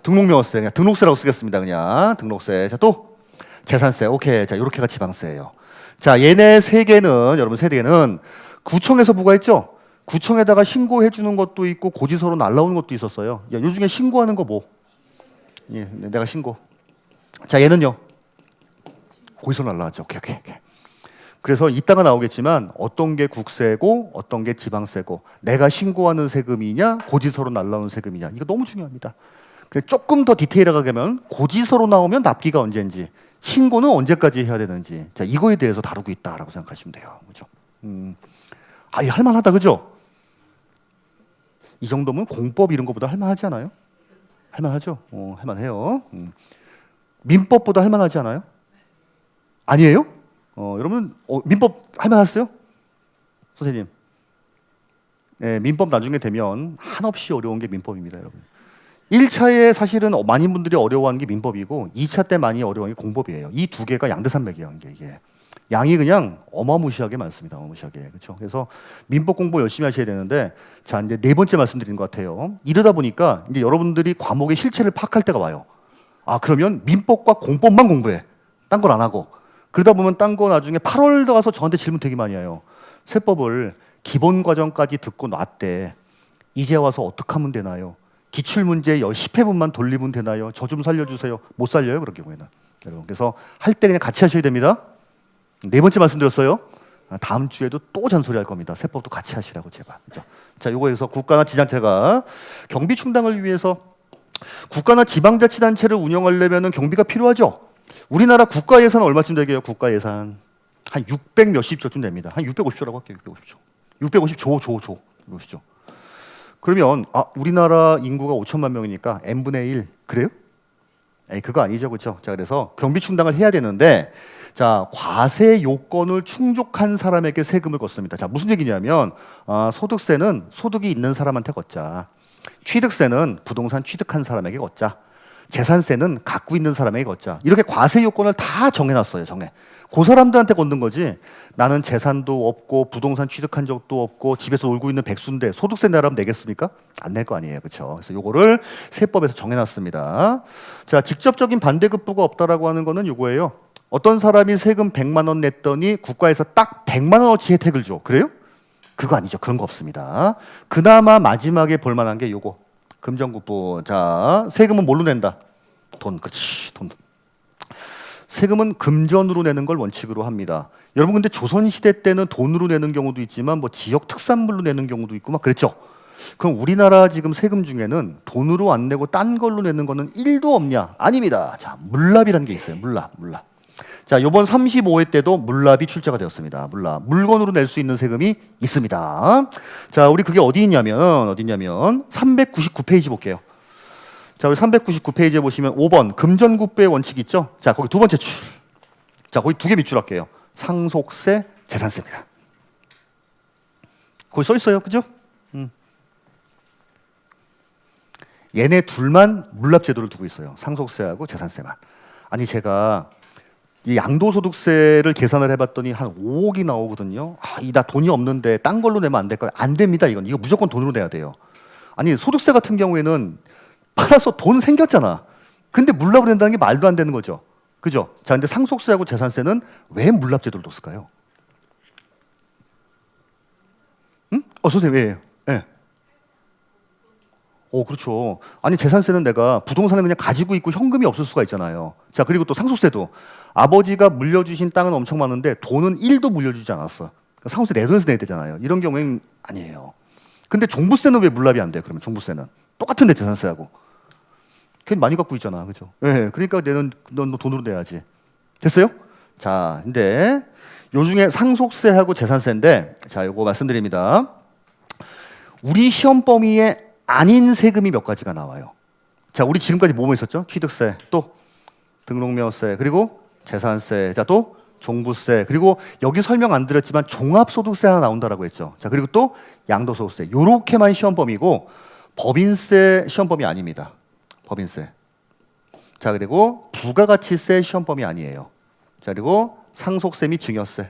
S1: 등록명세세. 그냥 등록세라고 쓰겠습니다. 그냥 등록세. 자, 또 재산세. 오케이. 자, 요렇게가 지방세예요. 자, 얘네 세 개는 여러분 세 개는 구청에서 부과했죠? 구청에다가 신고해 주는 것도 있고 고지서로 날라오는 것도 있었어요. 야, 요 중에 신고하는 거 뭐? 예, 내가 신고. 자, 얘는요. 고지서로 날라왔죠. 오케이, 오케이, 오케이. 그래서 이따가 나오겠지만 어떤 게 국세고 어떤 게 지방세고 내가 신고하는 세금이냐 고지서로 날라오는 세금이냐 이거 너무 중요합니다. 조금 더 디테일하게 하면 고지서로 나오면 납기가 언제인지 신고는 언제까지 해야 되는지 자 이거에 대해서 다루고 있다라고 생각하시면 돼요. 그죠? 아, 이거 할만하다, 그죠? 이 정도면 공법 이런 거보다 할만하지 않아요? 할만하죠? 할만해요. 민법보다 할만하지 않아요? 아니에요? 여러분 민법 할만하세요? 선생님. 네, 민법 나중에 되면 한없이 어려운 게 민법입니다, 여러분. 1차에 사실은 많은 분들이 어려워하는 게 민법이고 2차 때 많이 어려워하는 게 공법이에요. 이 두 개가 양대산맥이에요, 이게. 양이 그냥 어마무시하게 많습니다. 어마무시하게. 그렇죠? 그래서 민법 공부 열심히 하셔야 되는데 자, 이제 네 번째 말씀드린 것 같아요. 이러다 보니까 이제 여러분들이 과목의 실체를 파악할 때가 와요. 아, 그러면 민법과 공법만 공부해. 딴 걸 안 하고. 그러다 보면 딴 거 나중에 8월 들어가서 저한테 질문 되게 많이 해요. 세법을 기본 과정까지 듣고 놨대. 이제 와서 어떻게 하면 되나요? 기출문제 10회분만 돌리면 되나요? 저 좀 살려주세요. 못 살려요, 그런 경우에는. 여러분, 그래서 할 때 그냥 같이 하셔야 됩니다. 네 번째 말씀드렸어요. 다음 주에도 또 잔소리 할 겁니다. 세법도 같이 하시라고 제발. 그렇죠? 자, 요거에서 국가나 지자체가 경비 충당을 위해서 국가나 지방자치단체를 운영하려면 경비가 필요하죠. 우리나라 국가 예산 얼마쯤 되게요? 국가 예산 한 600 몇십 조쯤 됩니다. 한 650조라고 할게요. 650조. 650조. 그러면 우리나라 인구가 5천만 명이니까 n분의 1 그래요? 에이, 그거 아니죠, 그렇죠? 자, 그래서 경비 충당을 해야 되는데 자, 과세 요건을 충족한 사람에게 세금을 걷습니다. 자, 무슨 얘기냐면 소득세는 소득이 있는 사람한테 걷자. 취득세는 부동산 취득한 사람에게 걷자. 재산세는 갖고 있는 사람에게 걷자. 이렇게 과세 요건을 다 정해놨어요. 그 사람들한테 걷는 거지. 나는 재산도 없고 부동산 취득한 적도 없고 집에서 놀고 있는 백수인데 소득세 내라면 내겠습니까? 안 낼 거 아니에요. 그렇죠? 그래서 요거를 세법에서 정해놨습니다. 자, 직접적인 반대급부가 없다라고 하는 거는 요거예요. 어떤 사람이 세금 100만 원 냈더니 국가에서 딱 100만 원어치 혜택을 줘. 그래요? 그거 아니죠. 그런 거 없습니다. 그나마 마지막에 볼만한 게 요거. 금전국부. 자, 세금은 뭘로 낸다? 돈. 그렇지. 돈. 세금은 금전으로 내는 걸 원칙으로 합니다. 여러분 근데 조선시대 때는 돈으로 내는 경우도 있지만 뭐 지역 특산물로 내는 경우도 있고 막 그랬죠. 그럼 우리나라 지금 세금 중에는 돈으로 안 내고 딴 걸로 내는 거는 1도 없냐? 아닙니다. 자, 물납이라는 게 있어요. 물납. 자, 요번 35회 때도 물납이 출제가 되었습니다. 물납. 물건으로 낼 수 있는 세금이 있습니다. 자, 우리 그게 어디 있냐면 399페이지 볼게요. 자, 우리 399페이지에 보시면 5번 금전국부의 원칙 있죠? 자, 거기 두 번째 줄. 자, 거기 두 개 밑줄 할게요. 상속세, 재산세입니다. 거기 써 있어요. 그죠? 얘네 둘만 물납 제도를 두고 있어요. 상속세하고 재산세만. 아니, 제가 이 양도소득세를 계산을 해봤더니 한 5억이 나오거든요. 나 돈이 없는데 딴 걸로 내면 안 될까요? 안 됩니다. 이거 무조건 돈으로 내야 돼요. 아니, 소득세 같은 경우에는 팔아서 돈 생겼잖아. 근데 물납을 낸다는 게 말도 안 되는 거죠. 그죠? 자, 근데 상속세하고 재산세는 왜 물납 제도를 뒀을까요? 응? 선생님, 왜요? 예. 그렇죠. 아니, 재산세는 내가 부동산을 그냥 가지고 있고 현금이 없을 수가 있잖아요. 자, 그리고 또 상속세도 아버지가 물려주신 땅은 엄청 많은데 돈은 1도 물려주지 않았어. 상호세 내 돈에서 내야 되잖아요. 이런 경우에는 아니에요. 근데 종부세는 왜 물납이 안 돼요? 그러면 종부세는 똑같은데 재산세하고. 걔는 많이 갖고 있잖아, 그죠? 네, 그러니까 넌 돈으로 내야지. 됐어요? 자, 근데 요 중에 상속세하고 재산세인데, 자, 요거 말씀드립니다. 우리 시험 범위에 아닌 세금이 몇 가지가 나와요. 자, 우리 지금까지 뭐뭐 있었죠? 취득세, 또 등록명세, 그리고 재산세, 자, 또 종부세, 그리고 여기 설명 안 드렸지만 종합소득세 하나 나온다라고 했죠. 자, 그리고 또 양도소득세. 요렇게만 시험 범위고 법인세 시험 범위 아닙니다. 법인세. 자, 그리고 부가가치세 시험 범위 아니에요. 자, 그리고 상속세 및 증여세.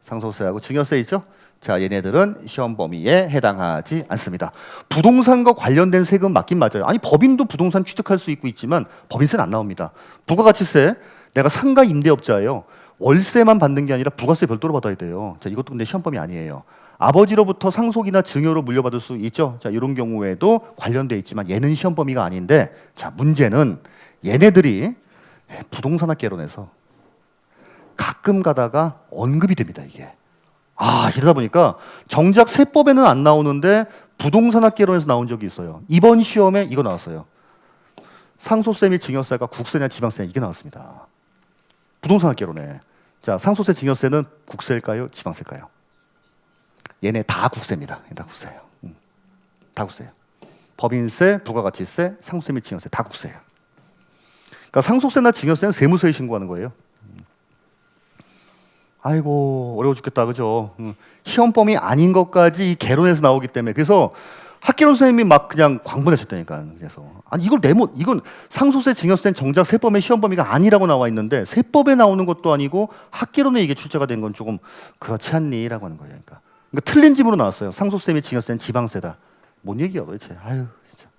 S1: 상속세하고 증여세 있죠? 자, 얘네들은 시험 범위에 해당하지 않습니다. 부동산과 관련된 세금 맞긴 맞아요. 아니, 법인도 부동산 취득할 수 있고 있지만 법인세는 안 나옵니다. 부가가치세, 내가 상가 임대업자예요. 월세만 받는 게 아니라 부가세 별도로 받아야 돼요. 자, 이것도 근데 시험 범위 아니에요. 아버지로부터 상속이나 증여로 물려받을 수 있죠. 자, 이런 경우에도 관련돼 있지만 얘는 시험 범위가 아닌데, 자, 문제는 얘네들이 부동산학개론에서 가끔 가다가 언급이 됩니다, 이게. 아, 이러다 보니까 정작 세법에는 안 나오는데 부동산학개론에서 나온 적이 있어요. 이번 시험에 이거 나왔어요. 상속세 및 증여세가 국세냐 지방세냐 이게 나왔습니다. 부동산학개론에. 자, 상속세 증여세는 국세일까요? 지방세일까요? 얘네 다 국세입니다. 다 국세예요. 다 국세예요. 법인세, 부가가치세, 상속세 및 증여세 다 국세예요. 그러니까 상속세나 증여세는 세무서에 신고하는 거예요. 아이고, 어려워 죽겠다, 그죠? 시험 범위 아닌 것까지 이 개론에서 나오기 때문에. 그래서 학개론 선생님이 막 그냥 광분하셨다니까. 그래서 아니, 이건 상속세, 증여세는 정작 세법의 시험 범위가 아니라고 나와 있는데 세법에 나오는 것도 아니고 학개론에 이게 출제가 된 건 조금 그렇지 않니?라고 하는 거예요. 그러니까 틀린 집으로 나왔어요. 상속세 및 증여세는 지방세다. 뭔 얘기야, 도대체? 아유, 진짜.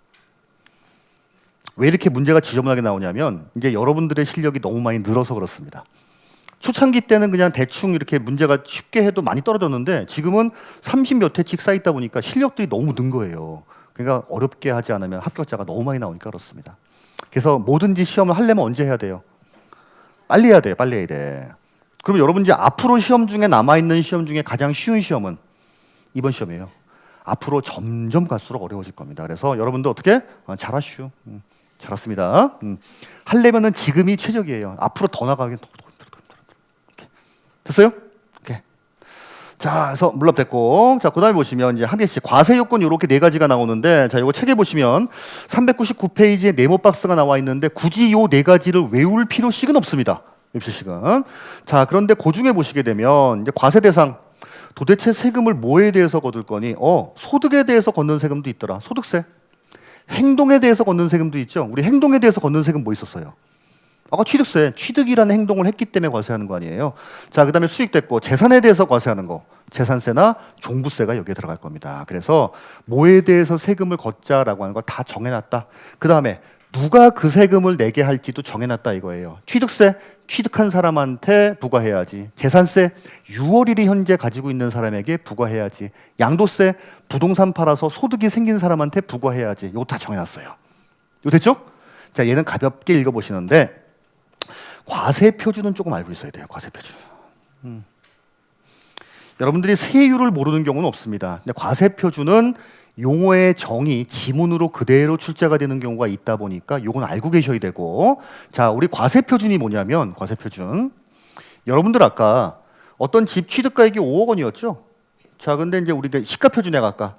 S1: 왜 이렇게 문제가 지저분하게 나오냐면 이제 여러분들의 실력이 너무 많이 늘어서 그렇습니다. 초창기 때는 그냥 대충 이렇게 문제가 쉽게 해도 많이 떨어졌는데 지금은 30몇 회씩 쌓이다 보니까 실력들이 너무 는 거예요. 그러니까 어렵게 하지 않으면 합격자가 너무 많이 나오니까 그렇습니다. 그래서 뭐든지 시험을 하려면 언제 해야 돼요? 빨리 해야 돼요. 빨리 해야 돼. 그럼 여러분 이제 앞으로 시험 중에 남아있는 시험 중에 가장 쉬운 시험은 이번 시험이에요. 앞으로 점점 갈수록 어려워질 겁니다. 그래서 여러분도 어떻게? 잘하슈. 잘했습니다. 하려면은 지금이 최적이에요. 앞으로 더 나가긴 더. 됐어요? 오케이. 자, 그래서 물납됐고, 자, 그다음에 보시면 이제 한 개씩 과세 요건 이렇게 네 가지가 나오는데, 자, 이거 책에 보시면 399페이지에 네모 박스가 나와 있는데 굳이 요 네 가지를 외울 필요식은 없습니다. 필요식은. 자, 그런데 그 중에 보시게 되면 이제 과세 대상 도대체 세금을 뭐에 대해서 거둘 거니? 소득에 대해서 걷는 세금도 있더라. 소득세. 행동에 대해서 걷는 세금도 있죠. 우리 행동에 대해서 걷는 세금 뭐 있었어요? 아까 취득세, 취득이라는 행동을 했기 때문에 과세하는 거 아니에요. 자, 그 다음에 수익됐고 재산에 대해서 과세하는 거, 재산세나 종부세가 여기에 들어갈 겁니다. 그래서 뭐에 대해서 세금을 걷자라고 하는 거 다 정해놨다. 그 다음에 누가 그 세금을 내게 할지도 정해놨다 이거예요. 취득세, 취득한 사람한테 부과해야지. 재산세, 6월일이 현재 가지고 있는 사람에게 부과해야지. 양도세, 부동산 팔아서 소득이 생긴 사람한테 부과해야지. 이거 다 정해놨어요. 이거 됐죠? 자, 얘는 가볍게 읽어보시는데 과세 표준은 조금 알고 있어야 돼요. 과세 표준. 여러분들이 세율을 모르는 경우는 없습니다. 근데 과세 표준은 용어의 정의, 지문으로 그대로 출제가 되는 경우가 있다 보니까 이건 알고 계셔야 되고, 자, 우리 과세 표준이 뭐냐면 과세 표준. 여러분들 아까 어떤 집 취득가액이 5억 원이었죠? 자, 근데 이제 우리 시가 표준에 아까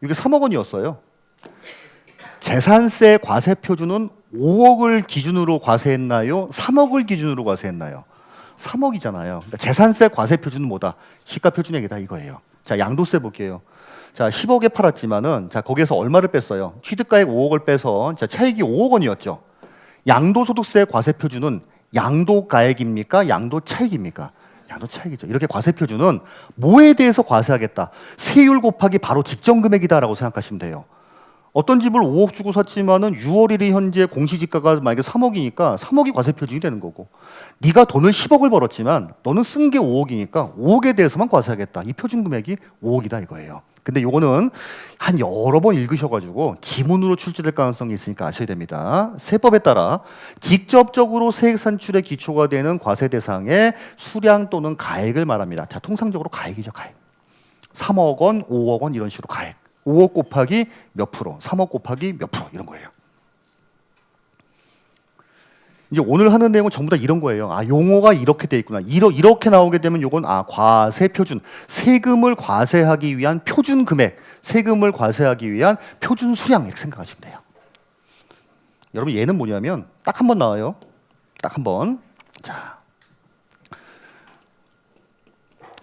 S1: 이게 3억 원이었어요. 재산세 과세 표준은 5억을 기준으로 과세했나요? 3억을 기준으로 과세했나요? 3억이잖아요. 그러니까 재산세 과세 표준은 뭐다? 시가 표준액이다 이거예요. 자, 양도세 볼게요. 자, 10억에 팔았지만은 자, 거기에서 얼마를 뺐어요? 취득가액 5억을 빼서 자, 차익이 5억 원이었죠. 양도소득세 과세 표준은 양도가액입니까? 양도차익입니까? 양도차익이죠. 이렇게 과세 표준은 뭐에 대해서 과세하겠다? 세율 곱하기 바로 직전금액이다라고 생각하시면 돼요. 어떤 집을 5억 주고 샀지만은 6월 1일 현재 공시지가가 만약에 3억이니까 3억이 과세 표준이 되는 거고, 네가 돈을 10억을 벌었지만 너는 쓴 게 5억이니까 5억에 대해서만 과세하겠다. 이 표준 금액이 5억이다 이거예요. 근데 요거는 한 여러 번 읽으셔가지고 지문으로 출제될 가능성이 있으니까 아셔야 됩니다. 세법에 따라 직접적으로 세액 산출의 기초가 되는 과세 대상의 수량 또는 가액을 말합니다. 자, 통상적으로 가액이죠, 가액. 3억 원, 5억 원 이런 식으로 가액. 5억 곱하기 몇 프로, 3억 곱하기 몇 프로 이런 거예요. 이제 오늘 하는 내용은 전부 다 이런 거예요. 아, 용어가 이렇게 돼 있구나. 이렇게 나오게 되면 요건 과세 표준. 세금을 과세하기 위한 표준 금액, 세금을 과세하기 위한 표준 수량 이렇게 생각하시면 돼요. 여러분 얘는 뭐냐면 딱 한 번 나와요. 딱 한 번. 자.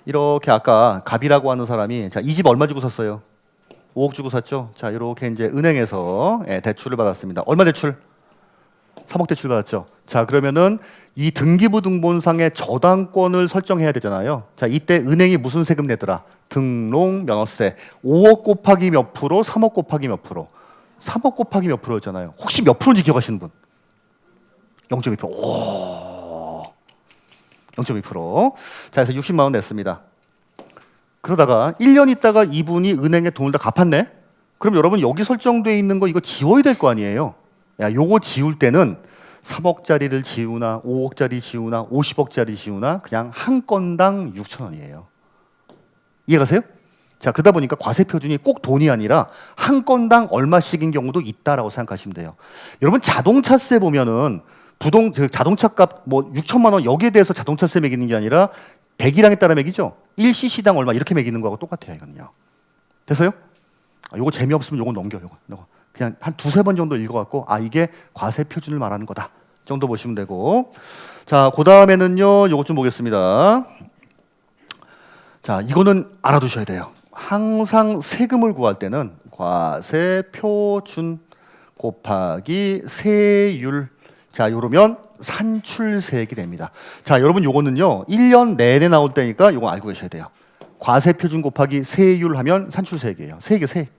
S1: 이렇게 아까 갑이라고 하는 사람이 자, 이 집 얼마 주고 샀어요? 5억 주고 샀죠? 자, 이렇게 이제 은행에서 대출을 받았습니다. 얼마 대출? 3억 대출 받았죠. 자, 그러면은 이 등기부등본상의 저당권을 설정해야 되잖아요. 자, 이때 은행이 무슨 세금 내더라? 등록 면허세. 5억 곱하기 몇 프로? 3억 곱하기 몇 프로? 3억 곱하기 몇 프로였잖아요. 혹시 몇 프로인지 기억하시는 분? 0.2%. 오. 0.2%. 자, 그래서 60만 원 냈습니다. 그러다가 1년 있다가 이분이 은행에 돈을 다 갚았네? 그럼 여러분 여기 설정돼 있는 거 이거 지워야 될 거 아니에요? 야, 요거 지울 때는 3억짜리를 지우나 5억짜리 지우나 50억짜리 지우나 그냥 한 건당 6천 원이에요. 이해가세요? 자, 그러다 보니까 과세 표준이 꼭 돈이 아니라 한 건당 얼마씩인 경우도 있다라고 생각하시면 돼요. 여러분 자동차세 보면은 자동차 값 뭐 6천만 원 여기에 대해서 자동차세 매기는 게 아니라 배기량에 따라 매기죠. 1cc당 얼마 이렇게 매기는 거하고 똑같아요, 이거는요. 됐어요? 요거 재미없으면 요거 넘겨, 요거. 그냥 한 두세 번 정도 읽어갖고 아, 이게 과세 표준을 말하는 거다 정도 보시면 되고. 자, 그 다음에는요, 요거 좀 보겠습니다. 자, 이거는 알아두셔야 돼요. 항상 세금을 구할 때는 과세 표준 곱하기 세율. 자, 요러면 산출세액이 됩니다. 자, 여러분 요거는요 1년 내내 나올 때니까 요거 알고 계셔야 돼요. 과세 표준 곱하기 세율 하면 산출세액이에요. 세액이에요, 세액.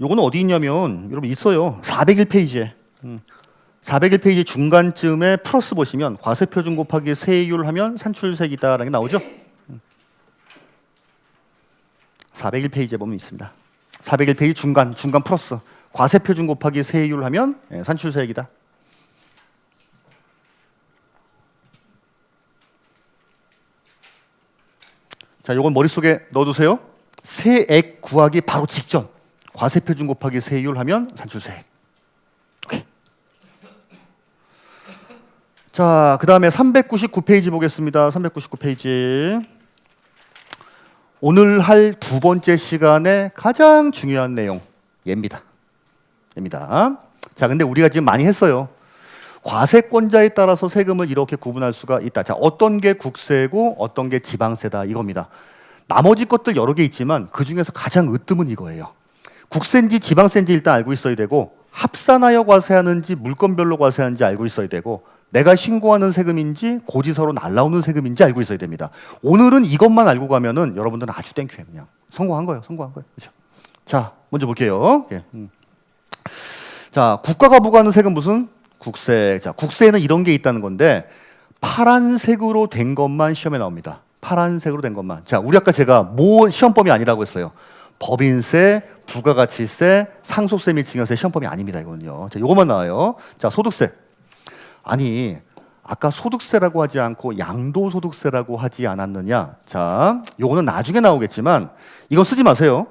S1: 요거는 어디 있냐면 여러분 있어요. 401페이지에 401페이지 중간쯤에 플러스 보시면 과세 표준 곱하기 세율 하면 산출세액이다라는 게 나오죠. 401페이지에 보면 있습니다. 401페이지 중간 플러스 과세 표준 곱하기 세율 하면 산출세액이다. 자, 요건 머릿속에 넣어두세요. 세액 구하기 바로 직전 과세 표준 곱하기 세율 하면 산출세액. 오케이. 자, 그 다음에 399페이지 보겠습니다. 399페이지. 오늘 할 두 번째 시간의 가장 중요한 내용 얘입니다. 자, 근데 우리가 지금 많이 했어요. 과세권자에 따라서 세금을 이렇게 구분할 수가 있다. 자, 어떤 게 국세고 어떤 게 지방세다 이겁니다. 나머지 것들 여러 개 있지만 그 중에서 가장 으뜸은 이거예요. 국세인지 지방세인지 일단 알고 있어야 되고, 합산하여 과세하는지 물건별로 과세하는지 알고 있어야 되고, 내가 신고하는 세금인지 고지서로 날라오는 세금인지 알고 있어야 됩니다. 오늘은 이것만 알고 가면은 여러분들은 아주 땡큐예요. 그냥 성공한 거예요. 그렇죠? 자, 먼저 볼게요. 예. 자, 국가가 부과하는 세금 무슨? 국세. 자, 국세에는 이런 게 있다는 건데 파란색으로 된 것만 시험에 나옵니다. 파란색으로 된 것만. 자, 우리 아까 제가 뭐 시험범위 아니라고 했어요. 법인세, 부가가치세, 상속세 및 증여세 시험범위 아닙니다. 이거는요. 자, 요것만 나와요. 자, 소득세. 아니, 아까 소득세라고 하지 않고 양도소득세라고 하지 않았느냐? 자, 요거는 나중에 나오겠지만 이건 쓰지 마세요.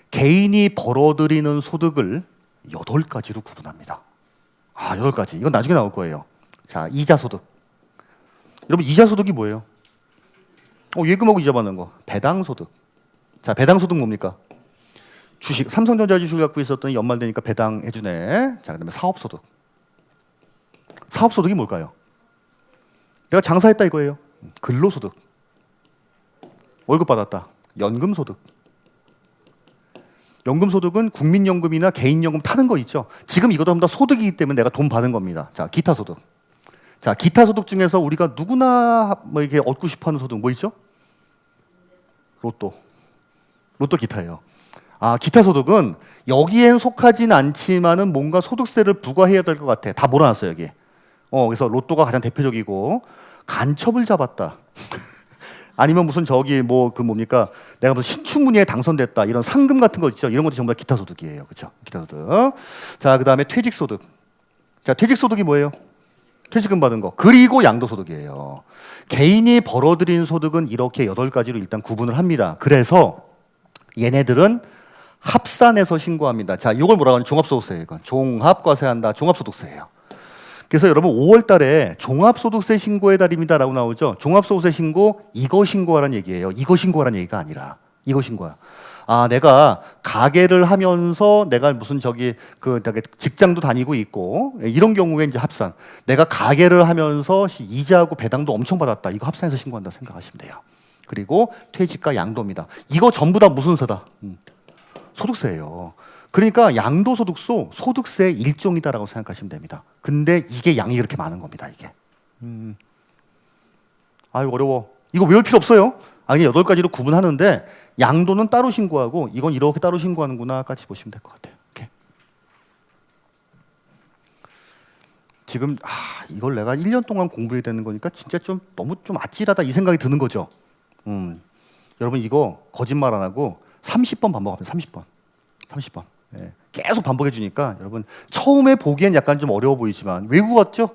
S1: 개인이 벌어들이는 소득을 8가지로 구분합니다. 아, 8가지. 이건 나중에 나올 거예요. 자, 이자소득. 여러분, 이자소득이 뭐예요? 예금하고 이자 받는 거. 배당소득. 자, 배당소득 뭡니까? 주식, 삼성전자 주식을 갖고 있었더니 연말되니까 배당해주네. 자, 그 다음에 사업소득. 사업소득이 뭘까요? 내가 장사했다 이거예요. 근로소득. 월급 받았다. 연금소득. 연금소득은 국민연금이나 개인연금 타는 거 있죠. 지금 이거 전부 다 소득이기 때문에 내가 돈 받은 겁니다. 자, 기타소득. 자, 기타 소득 중에서 우리가 누구나 뭐 이렇게 얻고 싶어하는 소득 뭐 있죠? 로또. 로또 기타예요. 아, 기타 소득은 여기엔 속하진 않지만은 뭔가 소득세를 부과해야 될 것 같아. 다 몰아놨어요, 여기. 그래서 로또가 가장 대표적이고, 간첩을 잡았다. 아니면 무슨 저기 뭐 그 뭡니까? 내가 무슨 신춘문예에 당선됐다. 이런 상금 같은 거 있죠. 이런 것도 전부 다 기타 소득이에요. 그렇죠? 기타 소득. 자, 그다음에 퇴직 소득. 자, 퇴직 소득이 뭐예요? 퇴직금 받은 거. 그리고 양도 소득이에요. 개인이 벌어들인 소득은 이렇게 8가지로 일단 구분을 합니다. 그래서 얘네들은 합산해서 신고합니다. 자, 이걸 뭐라고 하냐? 종합소득세예요. 이건 종합과세한다. 종합소득세예요. 그래서 여러분 5월 달에 종합소득세 신고의 달입니다라고 나오죠. 종합소득세 신고, 이거 신고하라는 얘기예요. 이거 신고하라는 얘기가 아니라 이거 신고야. 아, 내가 가게를 하면서 내가 무슨 저기 그 직장도 다니고 있고 이런 경우에 이제 합산. 내가 가게를 하면서 이자하고 배당도 엄청 받았다. 이거 합산해서 신고한다 생각하시면 돼요. 그리고 퇴직과 양도입니다. 이거 전부 다 무슨 세다? 소득세예요. 그러니까 양도소득소 소득세의 일종이다라고 생각하시면 됩니다. 근데 이게 양이 그렇게 많은 겁니다, 이게. 아유, 어려워. 이거 외울 필요 없어요. 아니, 8가지로 구분하는데 양도는 따로 신고하고 이건 이렇게 따로 신고하는구나 같이 보시면 될 것 같아요. 이렇게. 지금 이걸 내가 1년 동안 공부해야 되는 거니까 진짜 좀 너무 좀 아찔하다 이 생각이 드는 거죠. 여러분 이거 거짓말 안 하고 30번 반복합니다. 30번. 예, 계속 반복해 주니까 여러분 처음에 보기엔 약간 좀 어려워 보이지만 외국 같죠?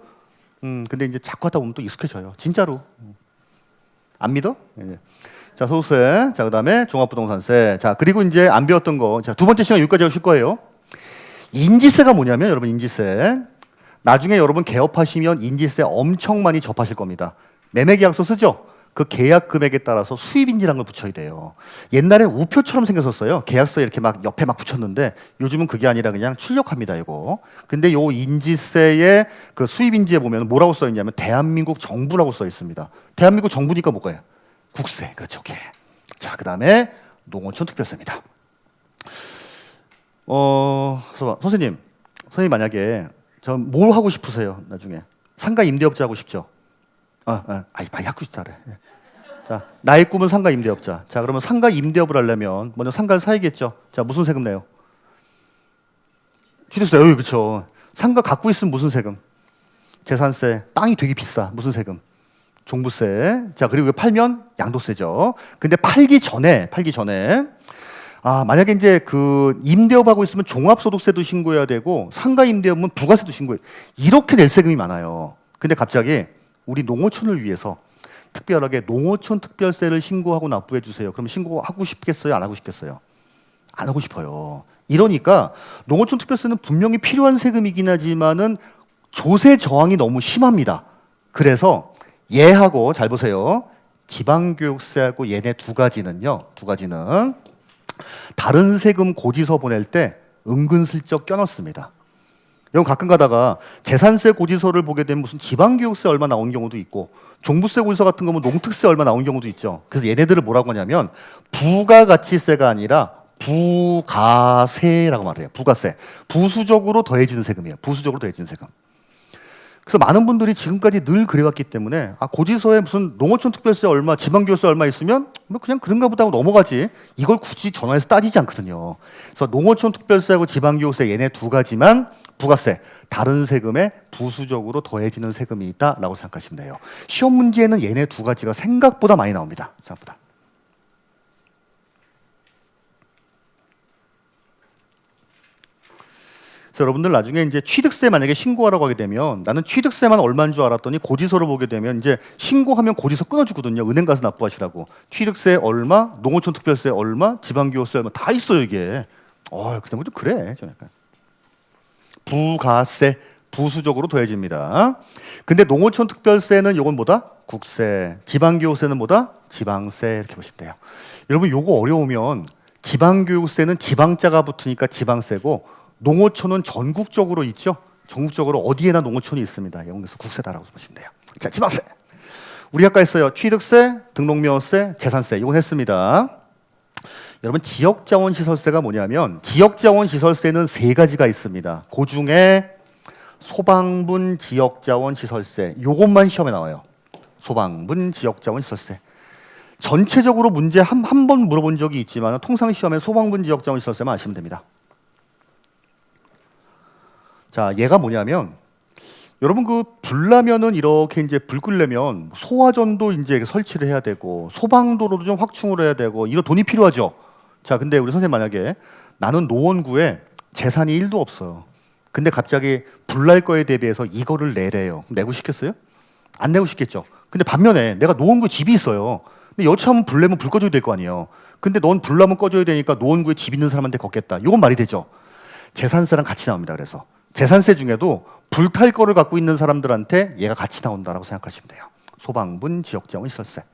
S1: 근데 이제 자꾸 하다 보면 또 익숙해져요. 진짜로. 안 믿어? 예. 자, 소득세. 자, 그다음에 종합부동산세. 자, 그리고 이제 안 배웠던 거. 자, 두 번째 시간 여기까지 하실 거예요. 인지세가 뭐냐면 여러분 인지세. 나중에 여러분 개업하시면 인지세 엄청 많이 접하실 겁니다. 매매계약서 쓰죠? 그 계약 금액에 따라서 수입인지라는 걸 붙여야 돼요. 옛날에 우표처럼 생겼었어요. 계약서에 이렇게 막 옆에 막 붙였는데 요즘은 그게 아니라 그냥 출력합니다, 이거. 근데 요 인지세의 그 수입인지에 보면 뭐라고 써 있냐면 대한민국 정부라고 써 있습니다. 대한민국 정부니까 뭐가요? 국세. 그렇죠. 오케이. 자, 그다음에 농어촌 특별세입니다. 선생님 만약에 저 뭘 하고 싶으세요? 나중에 상가 임대업자 하고 싶죠? 많이 하고 싶다 그래. 자, 나의 꿈은 상가 임대업자. 자, 그러면 상가 임대업을 하려면 먼저 상가를 사야겠죠. 자, 무슨 세금 내요? 취득세. 그렇죠. 상가 갖고 있으면 무슨 세금? 재산세. 땅이 되게 비싸. 무슨 세금? 종부세. 자, 그리고 팔면 양도세죠. 근데 팔기 전에 만약에 이제 그 임대업하고 있으면 종합소득세도 신고해야 되고 상가 임대업은 부가세도 신고해. 이렇게 낼 세금이 많아요. 근데 갑자기 우리 농어촌을 위해서 특별하게 농어촌 특별세를 신고하고 납부해 주세요. 그럼 신고하고 싶겠어요? 안 하고 싶겠어요? 안 하고 싶어요. 이러니까 농어촌 특별세는 분명히 필요한 세금이긴 하지만은 조세 저항이 너무 심합니다. 그래서 얘하고 잘 보세요. 지방교육세하고 얘네 두 가지는 다른 세금 고지서 보낼 때 은근슬쩍 껴넣습니다. 여러분 가끔 가다가 재산세 고지서를 보게 되면 무슨 지방교육세 얼마 나온 경우도 있고 종부세 고지서 같은 거면 농특세 얼마 나온 경우도 있죠. 그래서 얘네들을 뭐라고 하냐면 부가가치세가 아니라 부가세라고 말해요. 부가세. 부수적으로 더해지는 세금이에요. 부수적으로 더해지는 세금. 그래서 많은 분들이 지금까지 늘 그래왔기 때문에 고지서에 무슨 농어촌 특별세 얼마, 지방교육세 얼마 있으면 뭐 그냥 그런가 보다 하고 넘어가지 이걸 굳이 전화해서 따지지 않거든요. 그래서 농어촌 특별세하고 지방교육세 얘네 두 가지만 부가세, 다른 세금에 부수적으로 더해지는 세금이 있다라고 생각하시면 돼요. 시험 문제에는 얘네 두 가지가 생각보다 많이 나옵니다. 생각보다. 그래서 여러분들 나중에 이제 취득세 만약에 신고하라고 하게 되면 나는 취득세만 얼마인 줄 알았더니 고지서를 보게 되면 이제 신고하면 고지서 끊어주거든요. 은행 가서 납부하시라고. 취득세 얼마, 농어촌 특별세 얼마, 지방교육세 얼마 다 있어요 이게. 그때 뭐좀 그래 좀 약간. 부가세 부수적으로 더해집니다. 근데 농어촌 특별세는 요건 뭐다? 국세. 지방교육세는 뭐다? 지방세. 이렇게 보시면 돼요. 여러분 요거 어려우면 지방교육세는 지방자가 붙으니까 지방세고 농어촌은 전국적으로 있죠. 전국적으로 어디에나 농어촌이 있습니다. 여기서 국세다라고 보시면 돼요. 자, 지방세. 우리 아까 했어요. 취득세, 등록명세, 재산세. 이건 했습니다. 여러분 지역자원시설세가 뭐냐면 지역자원시설세는 세 가지가 있습니다. 그 중에 소방분 지역자원 시설세. 요것만 시험에 나와요. 소방분 지역자원 시설세. 전체적으로 문제 한 번 물어본 적이 있지만 통상 시험에 소방분 지역자원 시설세만 아시면 됩니다. 자, 얘가 뭐냐면 여러분 그 불나면은 이렇게 이제 불 끄려면 소화전도 이제 설치를 해야 되고 소방도로도 좀 확충을 해야 되고 이런 돈이 필요하죠. 자, 근데 우리 선생님 만약에 나는 노원구에 재산이 1도 없어요. 근데 갑자기 불날 거에 대비해서 이거를 내래요. 내고 싶겠어요? 안 내고 싶겠죠. 근데 반면에 내가 노원구에 집이 있어요. 근데 여차하면 불 내면 불 꺼줘야 될 거 아니에요. 근데 넌 불 나면 꺼줘야 되니까 노원구에 집 있는 사람한테 걷겠다. 이건 말이 되죠. 재산세랑 같이 나옵니다. 그래서 재산세 중에도 불탈 거를 갖고 있는 사람들한테 얘가 같이 나온다라고 생각하시면 돼요. 소방분 지역자원 시설세.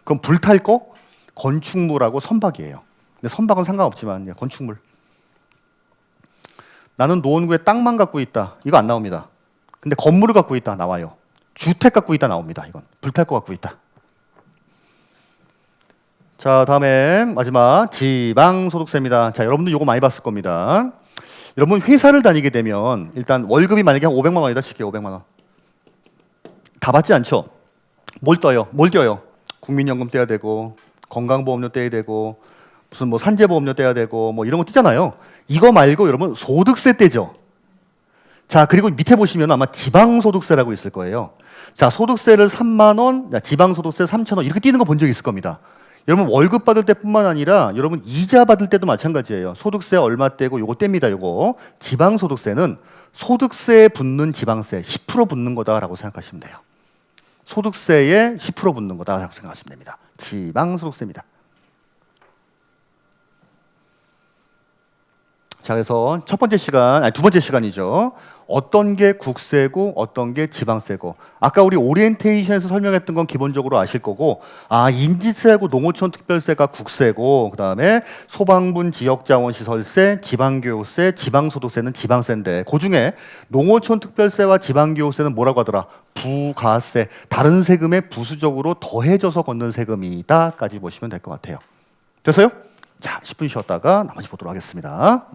S1: 그럼 불탈 거 건축물하고 선박이에요. 근데 선박은 상관없지만 건축물. 나는 노원구에 땅만 갖고 있다. 이거 안 나옵니다. 근데 건물을 갖고 있다 나와요. 주택 갖고 있다 나옵니다. 이건 불탈 거 갖고 있다. 자, 다음에 마지막 지방소득세입니다. 자, 여러분들 이거 많이 봤을 겁니다. 여러분 회사를 다니게 되면 일단 월급이 만약에 한 500만 원이다 칠게요. 500만 원. 다 받지 않죠? 뭘 떠요? 뭘 떼요? 국민연금 떼야 되고 건강보험료 떼야 되고 무슨 뭐 산재보험료 떼야 되고 뭐 이런 거 떼잖아요. 이거 말고 여러분 소득세 떼죠. 자, 그리고 밑에 보시면 아마 지방소득세라고 있을 거예요. 자, 소득세를 3만 원, 지방소득세 3천 원 이렇게 띄는 거 본 적 있을 겁니다. 여러분 월급 받을 때뿐만 아니라 여러분 이자 받을 때도 마찬가지예요. 소득세 얼마 떼고 요거 뗍니다. 요거 지방소득세는 소득세에 붙는 지방세 10% 붙는 거다라고 생각하시면 돼요. 소득세에 10% 붙는 거다라고 생각하시면 됩니다. 지방소득세입니다. 자, 그래서 첫 번째 시간, 아니 두 번째 시간이죠. 어떤 게 국세고 어떤 게 지방세고. 아까 우리 오리엔테이션에서 설명했던 건 기본적으로 아실 거고, 아, 인지세하고 농어촌 특별세가 국세고, 그 다음에 소방분 지역자원시설세, 지방교육세, 지방소득세는 지방세인데, 그 중에 농어촌 특별세와 지방교육세는 뭐라고 하더라? 부가세, 다른 세금에 부수적으로 더해져서 걷는 세금이다까지 보시면 될 것 같아요. 됐어요? 자, 10분 쉬었다가 나머지 보도록 하겠습니다.